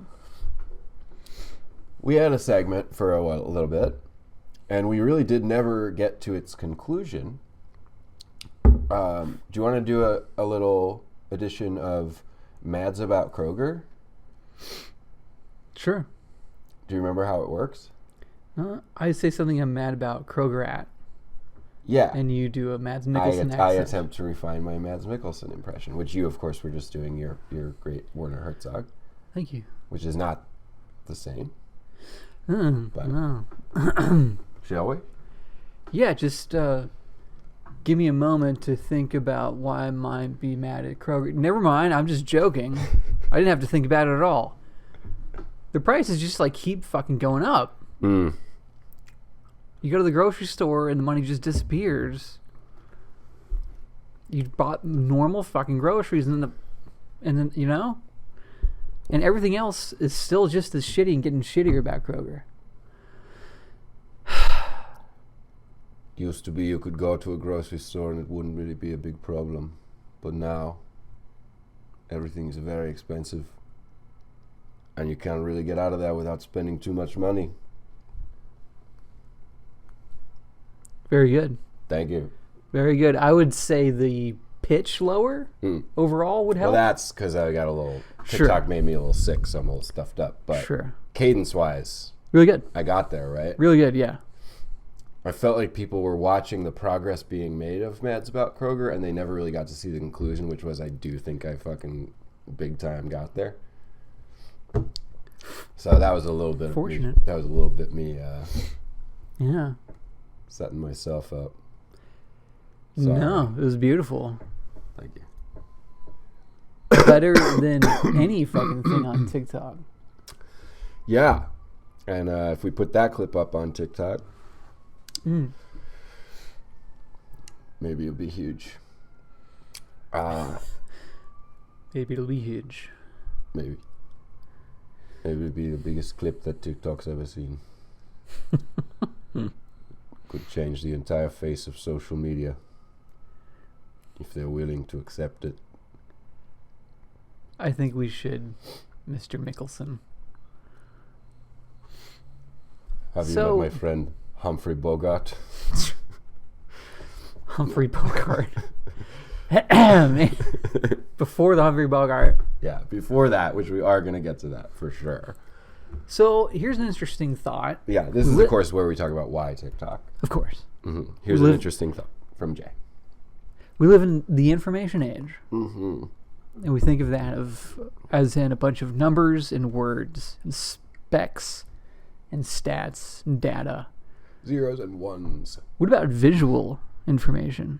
We had a segment for a little bit, and we really did never get to its conclusion. Do you want to do a little edition of Mads About Kroger? Sure. Do you remember how it works? I say something I'm mad about Kroger at, Yeah. and you do a Mads Mikkelsen I accent. attempt to refine my Mads Mikkelsen impression, which you, of course, were just doing your great Werner Herzog, Thank you. which is not the same. But No. shall we? Yeah, just give me a moment to think about why I might be mad at Kroger. Never mind, I'm just joking. I didn't have to think about it at all. The prices just like keep fucking going up. Mm. You go to the grocery store and the money just disappears. You bought normal fucking groceries and then you know? And everything else is still just as shitty and getting shittier about Kroger. Used to be you could go to a grocery store and it wouldn't really be a big problem. But now, everything is very expensive. And you can't really get out of that without spending too much money. Very good. Thank you. Very good. I would say the pitch lower overall would help. Well, that's because I got a little... Sure. TikTok made me a little sick, so I'm a little stuffed up. But Sure. cadence-wise, Really good. I got there, right? Really good, yeah. I felt like people were watching the progress being made of Mads About Kroger, and they never really got to see the conclusion, which was I do think I fucking big time got there. So that was a little bit Fortunate. of me. That was a little bit me Yeah. setting myself up. Sorry. No, it was beautiful. Thank you. Better than any fucking thing on TikTok. Yeah. And if we put that clip up on TikTok, maybe it'll be huge. Maybe it'll be huge. Maybe. Maybe it'll be the biggest clip that TikTok's ever seen. Could change the entire face of social media if they're willing to accept it. I think we should, Mr. Mikkelsen. Have you So- met my friend Humphrey Bogart? Humphrey Bogart. Before the Humphrey Bogart. Yeah, before that, which we are going to get to that for sure. So here's an interesting thought. Yeah, this is, of course, where we talk about why TikTok. Of course. Here's an interesting thought from Jay. We live in the information age. Mm-hmm. And we think of that as in a bunch of numbers and words and specs and stats and data. Zeros and ones. What about visual information?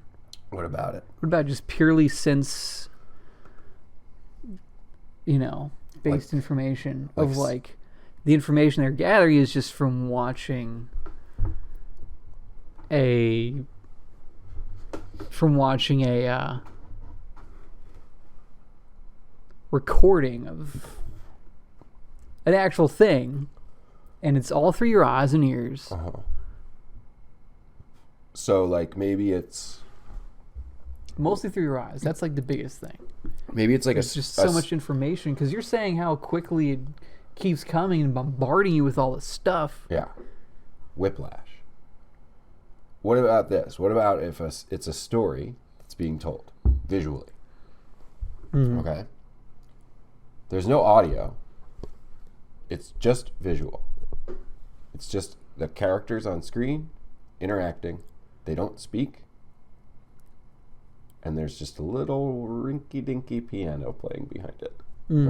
What about it? What about just purely sense, based information of like the information they're gathering is just from watching a recording of an actual thing, and it's all through your eyes and ears. So, like, maybe it's Mostly through your eyes. That's like the biggest thing. maybe it's like It's just so much information because you're saying how quickly it keeps coming and bombarding you with all this stuff. Yeah, whiplash. What about this? What about if it's a story that's being told visually? Okay. There's no audio. It's just visual. It's just the characters on screen interacting. They don't speak. And there's just a little rinky-dinky piano playing behind it. Okay.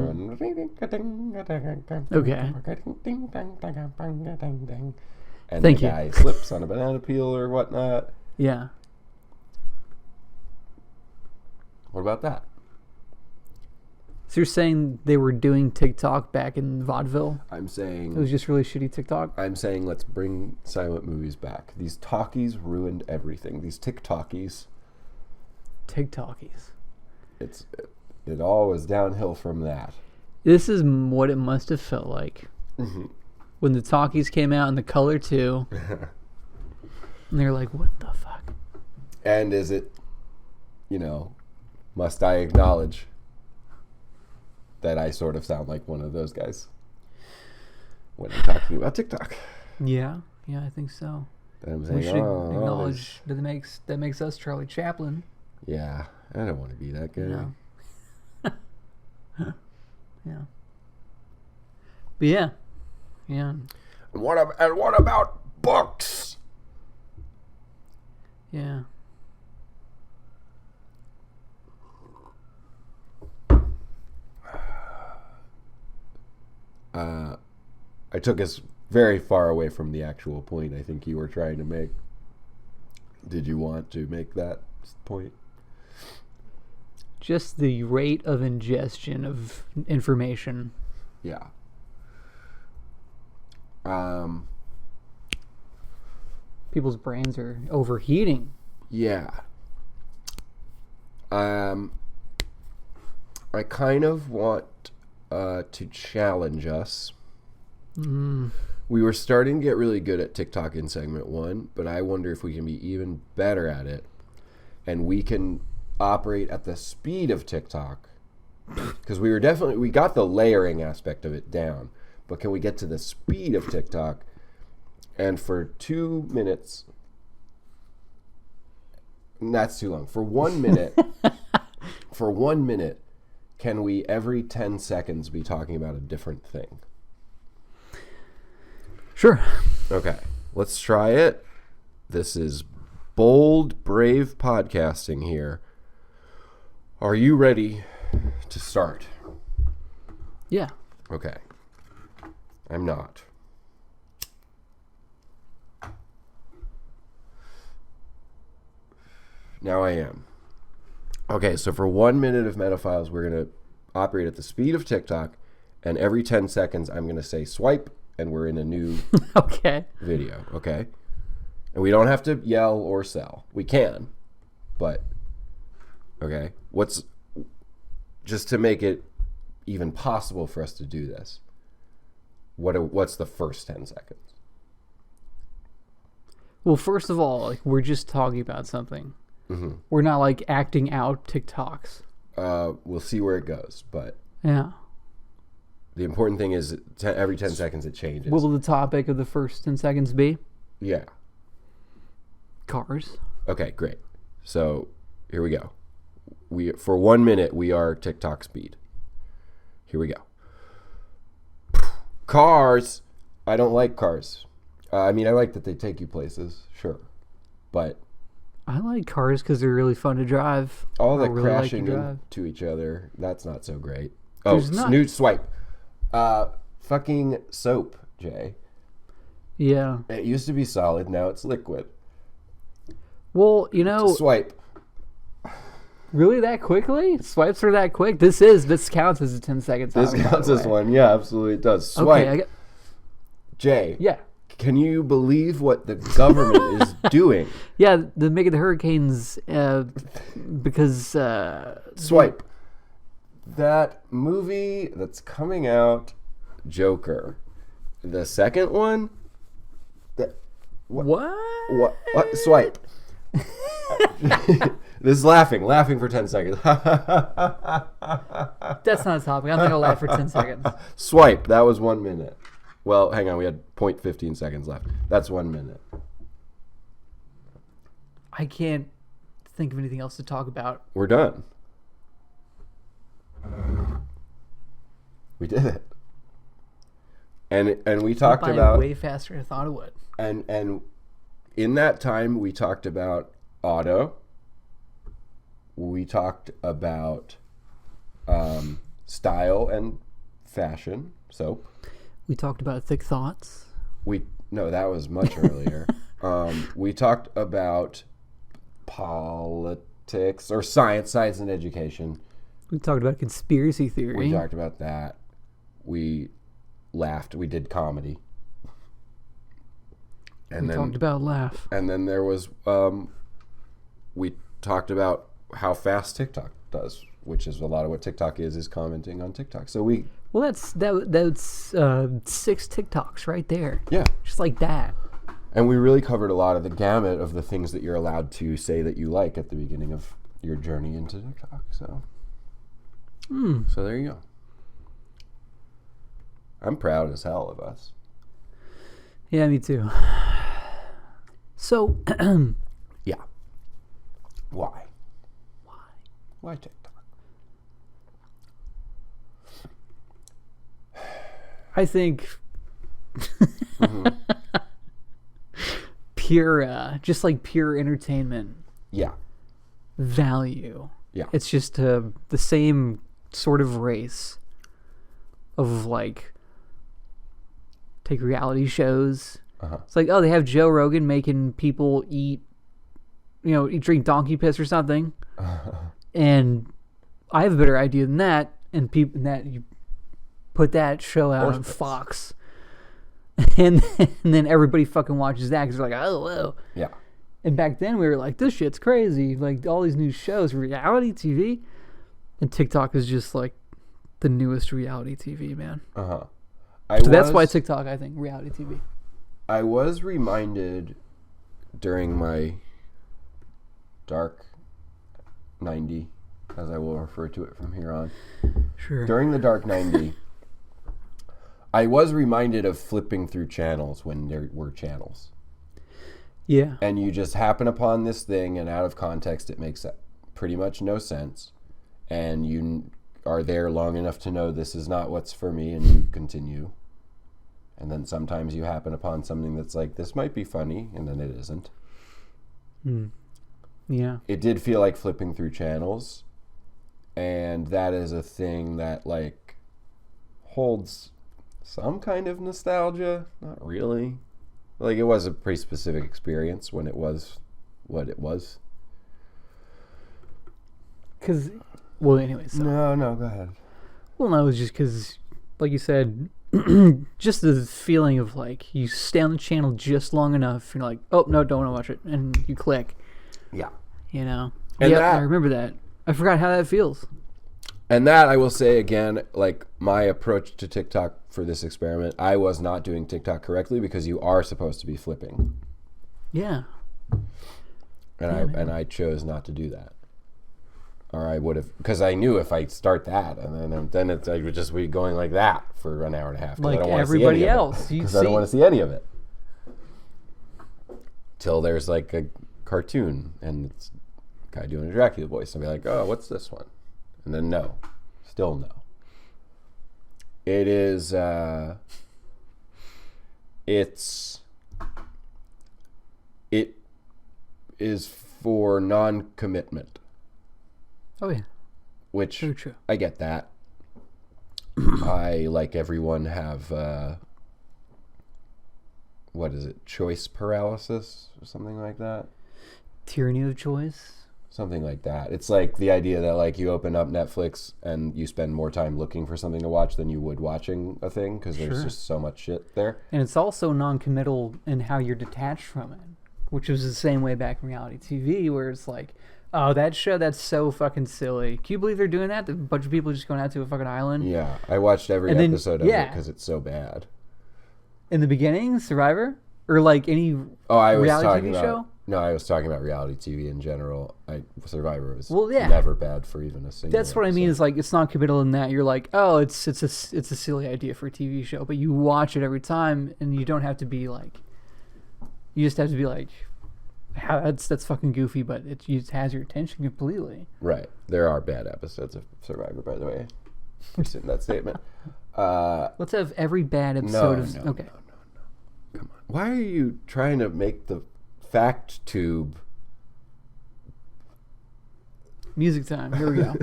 And Thank the you. guy slips on a banana peel or whatnot. Yeah. What about that? So you're saying they were doing TikTok back in vaudeville? I'm It saying was just really shitty TikTok? let's bring silent movies back. These talkies ruined everything. These TikTokies. TikTokies. It all was downhill from that. This is what it must have felt like when the talkies came out in the color too, and they're like, "What the fuck?" And is it, must I acknowledge that I sort of sound like one of those guys when I'm talking about TikTok? Yeah, I think so. I'm We saying, should acknowledge that makes us Charlie Chaplin. yeah, I don't want to be that guy. No. Yeah. But yeah. And what about books? Yeah. I took us very far away from the actual point I think you were trying to make. Did you want to make that point? Just the rate of ingestion of information. Yeah. People's brains are overheating. Yeah. I kind of want to challenge us. We were starting to get really good at TikTok in segment 1, but I wonder if we can be even better at it, and we can operate at the speed of TikTok, because we got the layering aspect of it down, but can we get to the speed of TikTok? And for 2 minutes, that's too long. For 1 minute, can we every 10 seconds be talking about a different thing? Sure. Okay, let's try it. This is bold, brave podcasting here. Are you ready to start? Yeah. Okay. I'm not. Now I am. Okay, so for 1 minute of Metaphiles, we're going to operate at the speed of TikTok, and every 10 seconds I'm going to say swipe, and we're in a new Okay. video, okay? And we don't have to yell or sell. We can, but, okay? Just to make it even possible for us to do this, what's the first 10 seconds? Well, first of all, we're just talking about something. Mm-hmm. We're not acting out TikToks. We'll see where it goes, but Yeah. the important thing is every 10 seconds it changes. What will the topic of the first 10 seconds be? Yeah. Cars. Okay, great. So here we go. For 1 minute, we are TikTok speed. Here we go. Cars. I don't like cars. I like that they take you places, sure. But I like cars because they're really fun to drive. all the I really like to crashing drive. into each other, that's not so great. Oh, There's not. snooze swipe. Fucking soap, Jay. Yeah. It used to be solid, now it's liquid. Well, Swipe. really that quickly? Swipes are that quick? This counts as a 10 second This topic, by counts the as way. one. Yeah, absolutely it does. Swipe. Okay, Jay. yeah. Can you believe what the government is doing? Yeah, the making the hurricanes because Swipe. That movie that's coming out, Joker. The second one? what? What? Swipe. This is laughing for 10 seconds. That's not a topic. I'm not gonna laugh for 10 seconds. Swipe. That was 1 minute. Well, hang on. We had 0.15 seconds left. That's 1 minute. I can't think of anything else to talk about. We're done. We did it. And we talked By about way faster than I thought it would. and in that time we talked about auto. We talked about style and fashion, soap. We talked about Thicc Thots. No, that was much earlier. We talked about politics or science and education. We talked about conspiracy theory. We talked about that. We laughed. We did comedy. And we talked about laugh. And then there was we talked about how fast TikTok does which is a lot of what TikTok is commenting on TikTok. So Well, that's 6 TikToks right there. Yeah. Just like that. And we really covered a lot of the gamut of the things that you're allowed to say that you like at the beginning of your journey into TikTok. So there you go. I'm proud as hell of us. Yeah, me too. So, yeah. Why TikTok? I think pure, just like pure entertainment. Yeah. Value. Yeah. It's just the same sort of race of like, take reality shows. It's like, oh, they have Joe Rogan making people drink donkey piss or something. And I have a better idea than that. And people that you put that show out on Fox. And then everybody fucking watches that because they're like, oh, whoa. Yeah. And back then we were like, this shit's crazy. Like all these new shows, reality TV. And TikTok is just like the newest reality TV, man. That's why TikTok, I think, reality TV. I was reminded during my dark 90, as I will refer to it from here on. Sure. During the dark 90, I was reminded of flipping through channels when there were channels. Yeah. And you just happen upon this thing, and out of context, it makes pretty much no sense. And you are there long enough to know this is not what's for me, and you continue. And then sometimes you happen upon something that's like, this might be funny, and then it isn't. Yeah. It did feel like flipping through channels. And that is a thing that, like, holds some kind of nostalgia. Not really. Like, it was a pretty specific experience when it was what it was. Anyways. So. No, go ahead. Well, no, it was just because, like you said, just the feeling of like you stay on the channel just long enough, you're like, oh no, don't want to watch it, and you click. Yeah. And yeah, I remember that. I forgot how that feels. And that, I will say again, like my approach to TikTok for this experiment, I was not doing TikTok correctly because you are supposed to be flipping. Yeah. And I chose not to do that. Or I would have, because I knew if I start that, and then I would just be going like that for an hour and a half. Like everybody else. Because I don't want to see any of it. Till there's like a cartoon, and it's a guy doing a Dracula voice, and I'll be like, oh, what's this one? And then no. Still no. It is, it is for non-commitment. Oh, yeah. Which, very true. I get that. I, like everyone, have, what is it, choice paralysis or something like that? Tyranny of choice? Something like that. It's like the idea that, like, you open up Netflix and you spend more time looking for something to watch than you would watching a thing because there's just so much shit there. And it's also non-committal in how you're detached from it, which was the same way back in reality TV, where it's like, oh, that show, that's so fucking silly. Can you believe they're doing that? A bunch of people just going out to a fucking island? Yeah, I watched every episode of it because it's so bad. In the beginning, Survivor? Or like any reality TV show? No, I was talking about reality TV in general. Survivor was never bad for even a single That's what episode. I mean is like, it's not committal in that. You're like, oh, it's a silly idea for a TV show. But you watch it every time, and you don't have to be like, you just have to be like, that's fucking goofy, but it just has your attention completely. Right. There are bad episodes of Survivor, by the way. Rescind that statement. Let's have every bad episode No. Come on. Why are you trying to make the fact tube? Music time. Here we go.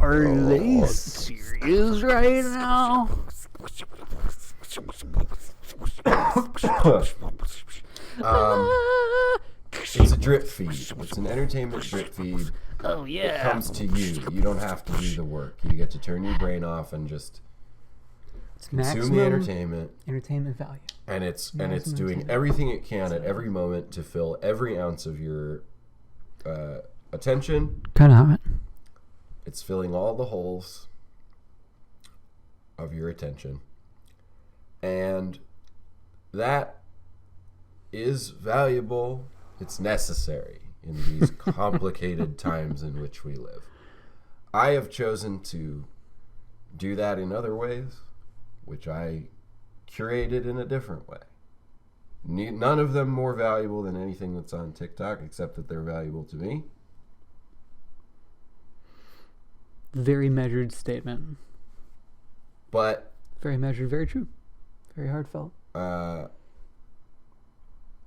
Are they serious right now? It's a drip feed. It's an entertainment drip feed. Oh, yeah. It comes to you. You don't have to do the work. You get to turn your brain off and just consume the entertainment value. And it's doing everything it can at every moment to fill every ounce of your attention. Kind of hot. It's filling all the holes of your attention. And that is valuable. It's necessary in these complicated times in which we live. I have chosen to do that in other ways, which I curated in a different way. None of them more valuable than anything that's on TikTok, except that they're valuable to me. Very measured statement. But very measured, very true. Very heartfelt.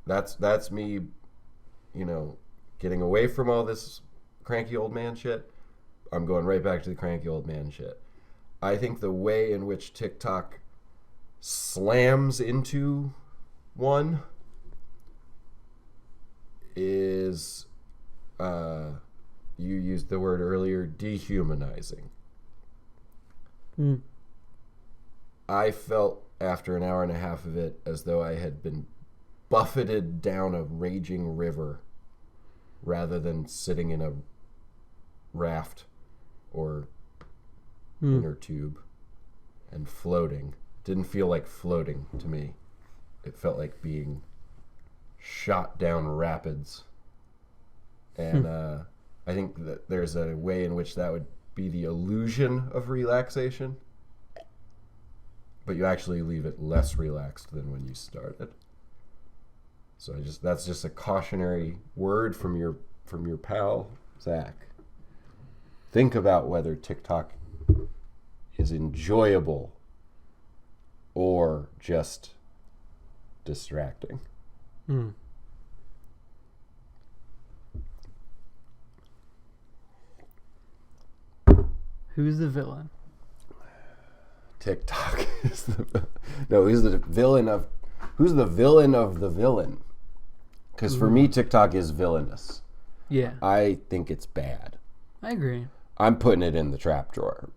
That's me, getting away from all this cranky old man shit. I'm going right back to the cranky old man shit. I think the way in which TikTok slams into one is, you used the word earlier, dehumanizing. I felt after an hour and a half of it as though I had been buffeted down a raging river rather than sitting in a raft or inner tube and floating. Didn't feel like floating to me. It felt like being shot down rapids. And I think that there's a way in which that would be the illusion of relaxation, but you actually leave it less relaxed than when you started. So that's just a cautionary word from your pal Zach. Think about whether TikTok is enjoyable or just distracting. Who's the villain? TikTok is who's the villain of the villain? Because for me, TikTok is villainous. Yeah. I think it's bad. I agree. I'm putting it in the trap drawer.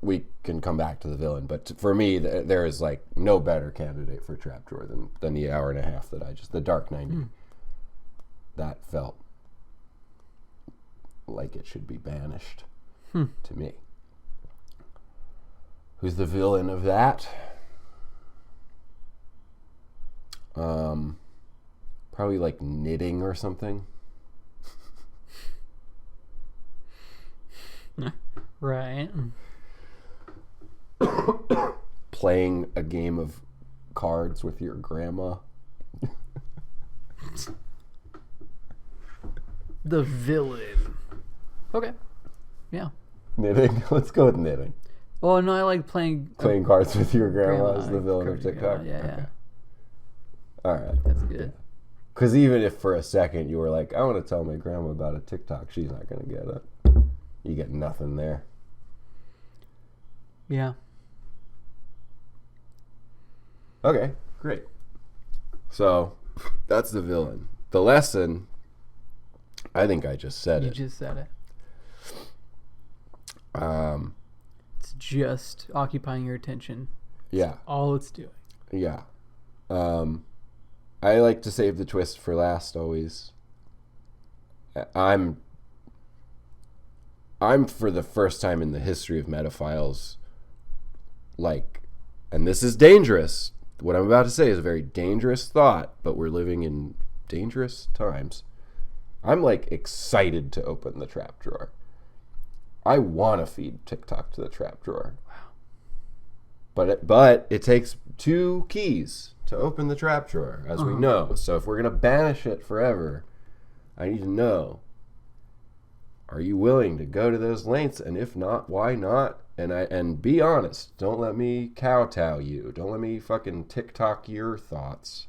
We can come back to the villain, but for me, there is like no better candidate for trap drawer than the hour and a half that the Dark 90. That felt like it should be banished to me. Who's the villain of that? Probably like knitting or something. Right. Playing a game of cards with your grandma. The villain. Okay. Yeah. Knitting? Let's go with knitting. Oh, no, I like playing cards with your grandma is the villain of TikTok? Yeah, okay. All right. That's good. Because even if for a second you were like, I want to tell my grandma about a TikTok, she's not going to get it. You get nothing there. Yeah. Okay, great. So, that's the villain. The lesson, I think I just said it. You just said it. It's just occupying your attention. Yeah. That's all it's doing. Yeah. I like to save the twist for last always. I'm for the first time in the history of Metaphiles, and this is dangerous. What I'm about to say is a very dangerous thought, but we're living in dangerous times. I'm excited to open the trap drawer. I want to feed TikTok to the trap drawer. Wow. But it takes 2 keys to open the trap drawer, as we know. So if we're going to banish it forever, I need to know, are you willing to go to those lengths? And if not, why not? And be honest. Don't let me kowtow you. Don't let me fucking TikTok your thoughts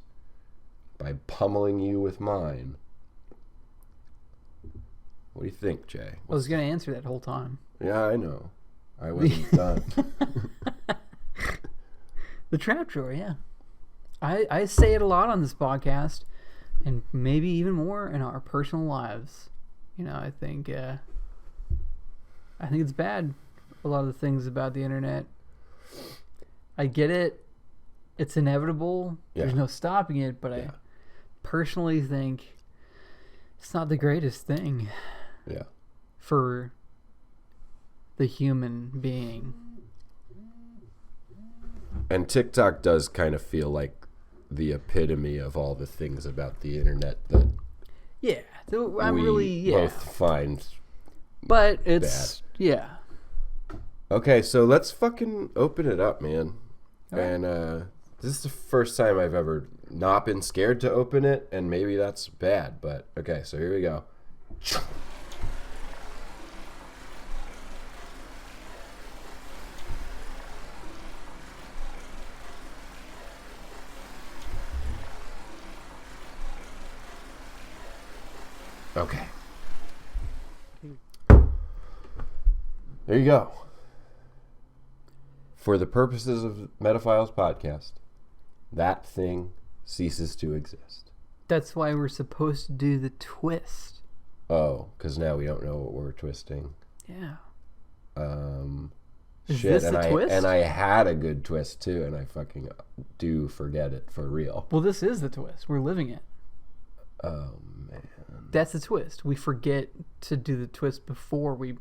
by pummeling you with mine. What do you think, Jay? I was going to answer that whole time. Yeah, I know. I wasn't done. The trap drawer, yeah. I say it a lot on this podcast, and maybe even more in our personal lives. I think it's bad. A lot of the things about the internet. I get it. It's inevitable. Yeah. There's no stopping it, but I personally think it's not the greatest thing. Yeah. For the human being. And TikTok does kind of feel like the epitome of all the things about the internet that Yeah, so I'm we really both find. But it's bad. Okay, so let's fucking open it up, man. Right. And this is the first time I've ever not been scared to open it, and maybe that's bad, but okay, so here we go. Okay. There you go. For the purposes of Metaphiles podcast, that thing ceases to exist. That's why we're supposed to do the twist. Oh, because now we don't know what we're twisting. Yeah. Shit, Is this and a twist? And I had a good twist too, and I fucking do forget it for real. Well, this is the twist. We're living it. Oh man. That's the twist. We forget to do the twist before we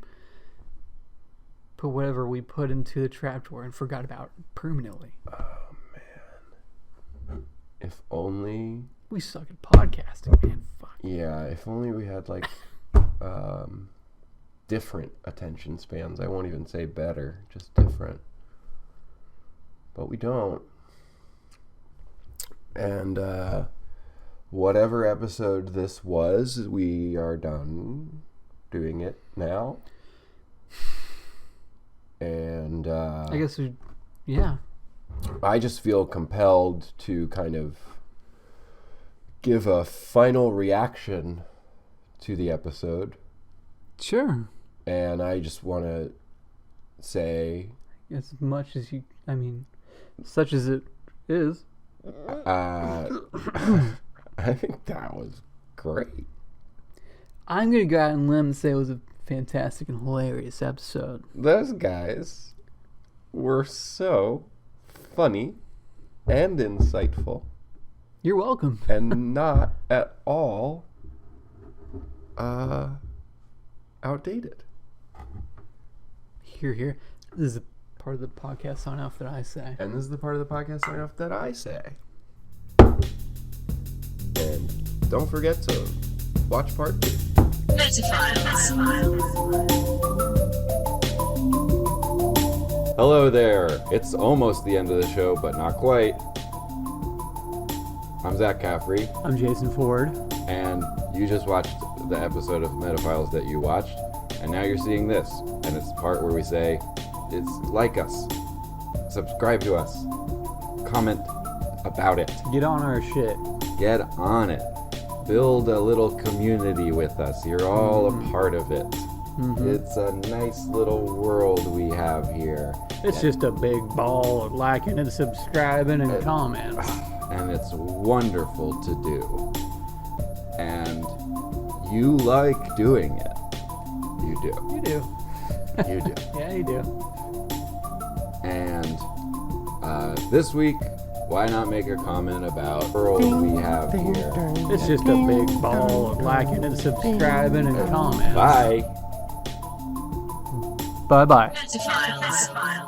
put whatever we put into the trapdoor and forgot about it permanently. Oh man. If only we suck at podcasting, man. Fuck. Yeah, if only we had like different attention spans. I won't even say better, just different. But we don't. And whatever episode this was, we are done doing it now. And I guess yeah. I just feel compelled to kind of give a final reaction to the episode. Sure. And I just want to say, as much as you, such as it is. I think that was great. I'm going to go out on a limb and say it was a fantastic and hilarious episode. Those guys were so funny and insightful. You're welcome. And not at all outdated. Here. This is a part of the podcast sign off that I say. And this is the part of the podcast sign off that I say. And don't forget to watch part 2. Hello there. It's almost the end of the show, but not quite. I'm Zach Caffrey. I'm Jason Ford. And you just watched the episode of Metaphiles that you watched. And now you're seeing this. And it's the part where we say, it's like us. Subscribe to us. Comment about it. Get on our shit. Get on it. Build a little community with us. You're all a part of it. Mm-hmm. It's a nice little world we have here. It's just a big ball of liking and subscribing and comments. And it's wonderful to do. And you like doing it. You do. You do. You do. Yeah, you do. And this week, why not make a comment about the world we have here? It's just a big ball of liking and subscribing and comments. Bye. Bye-bye. Metaphiles.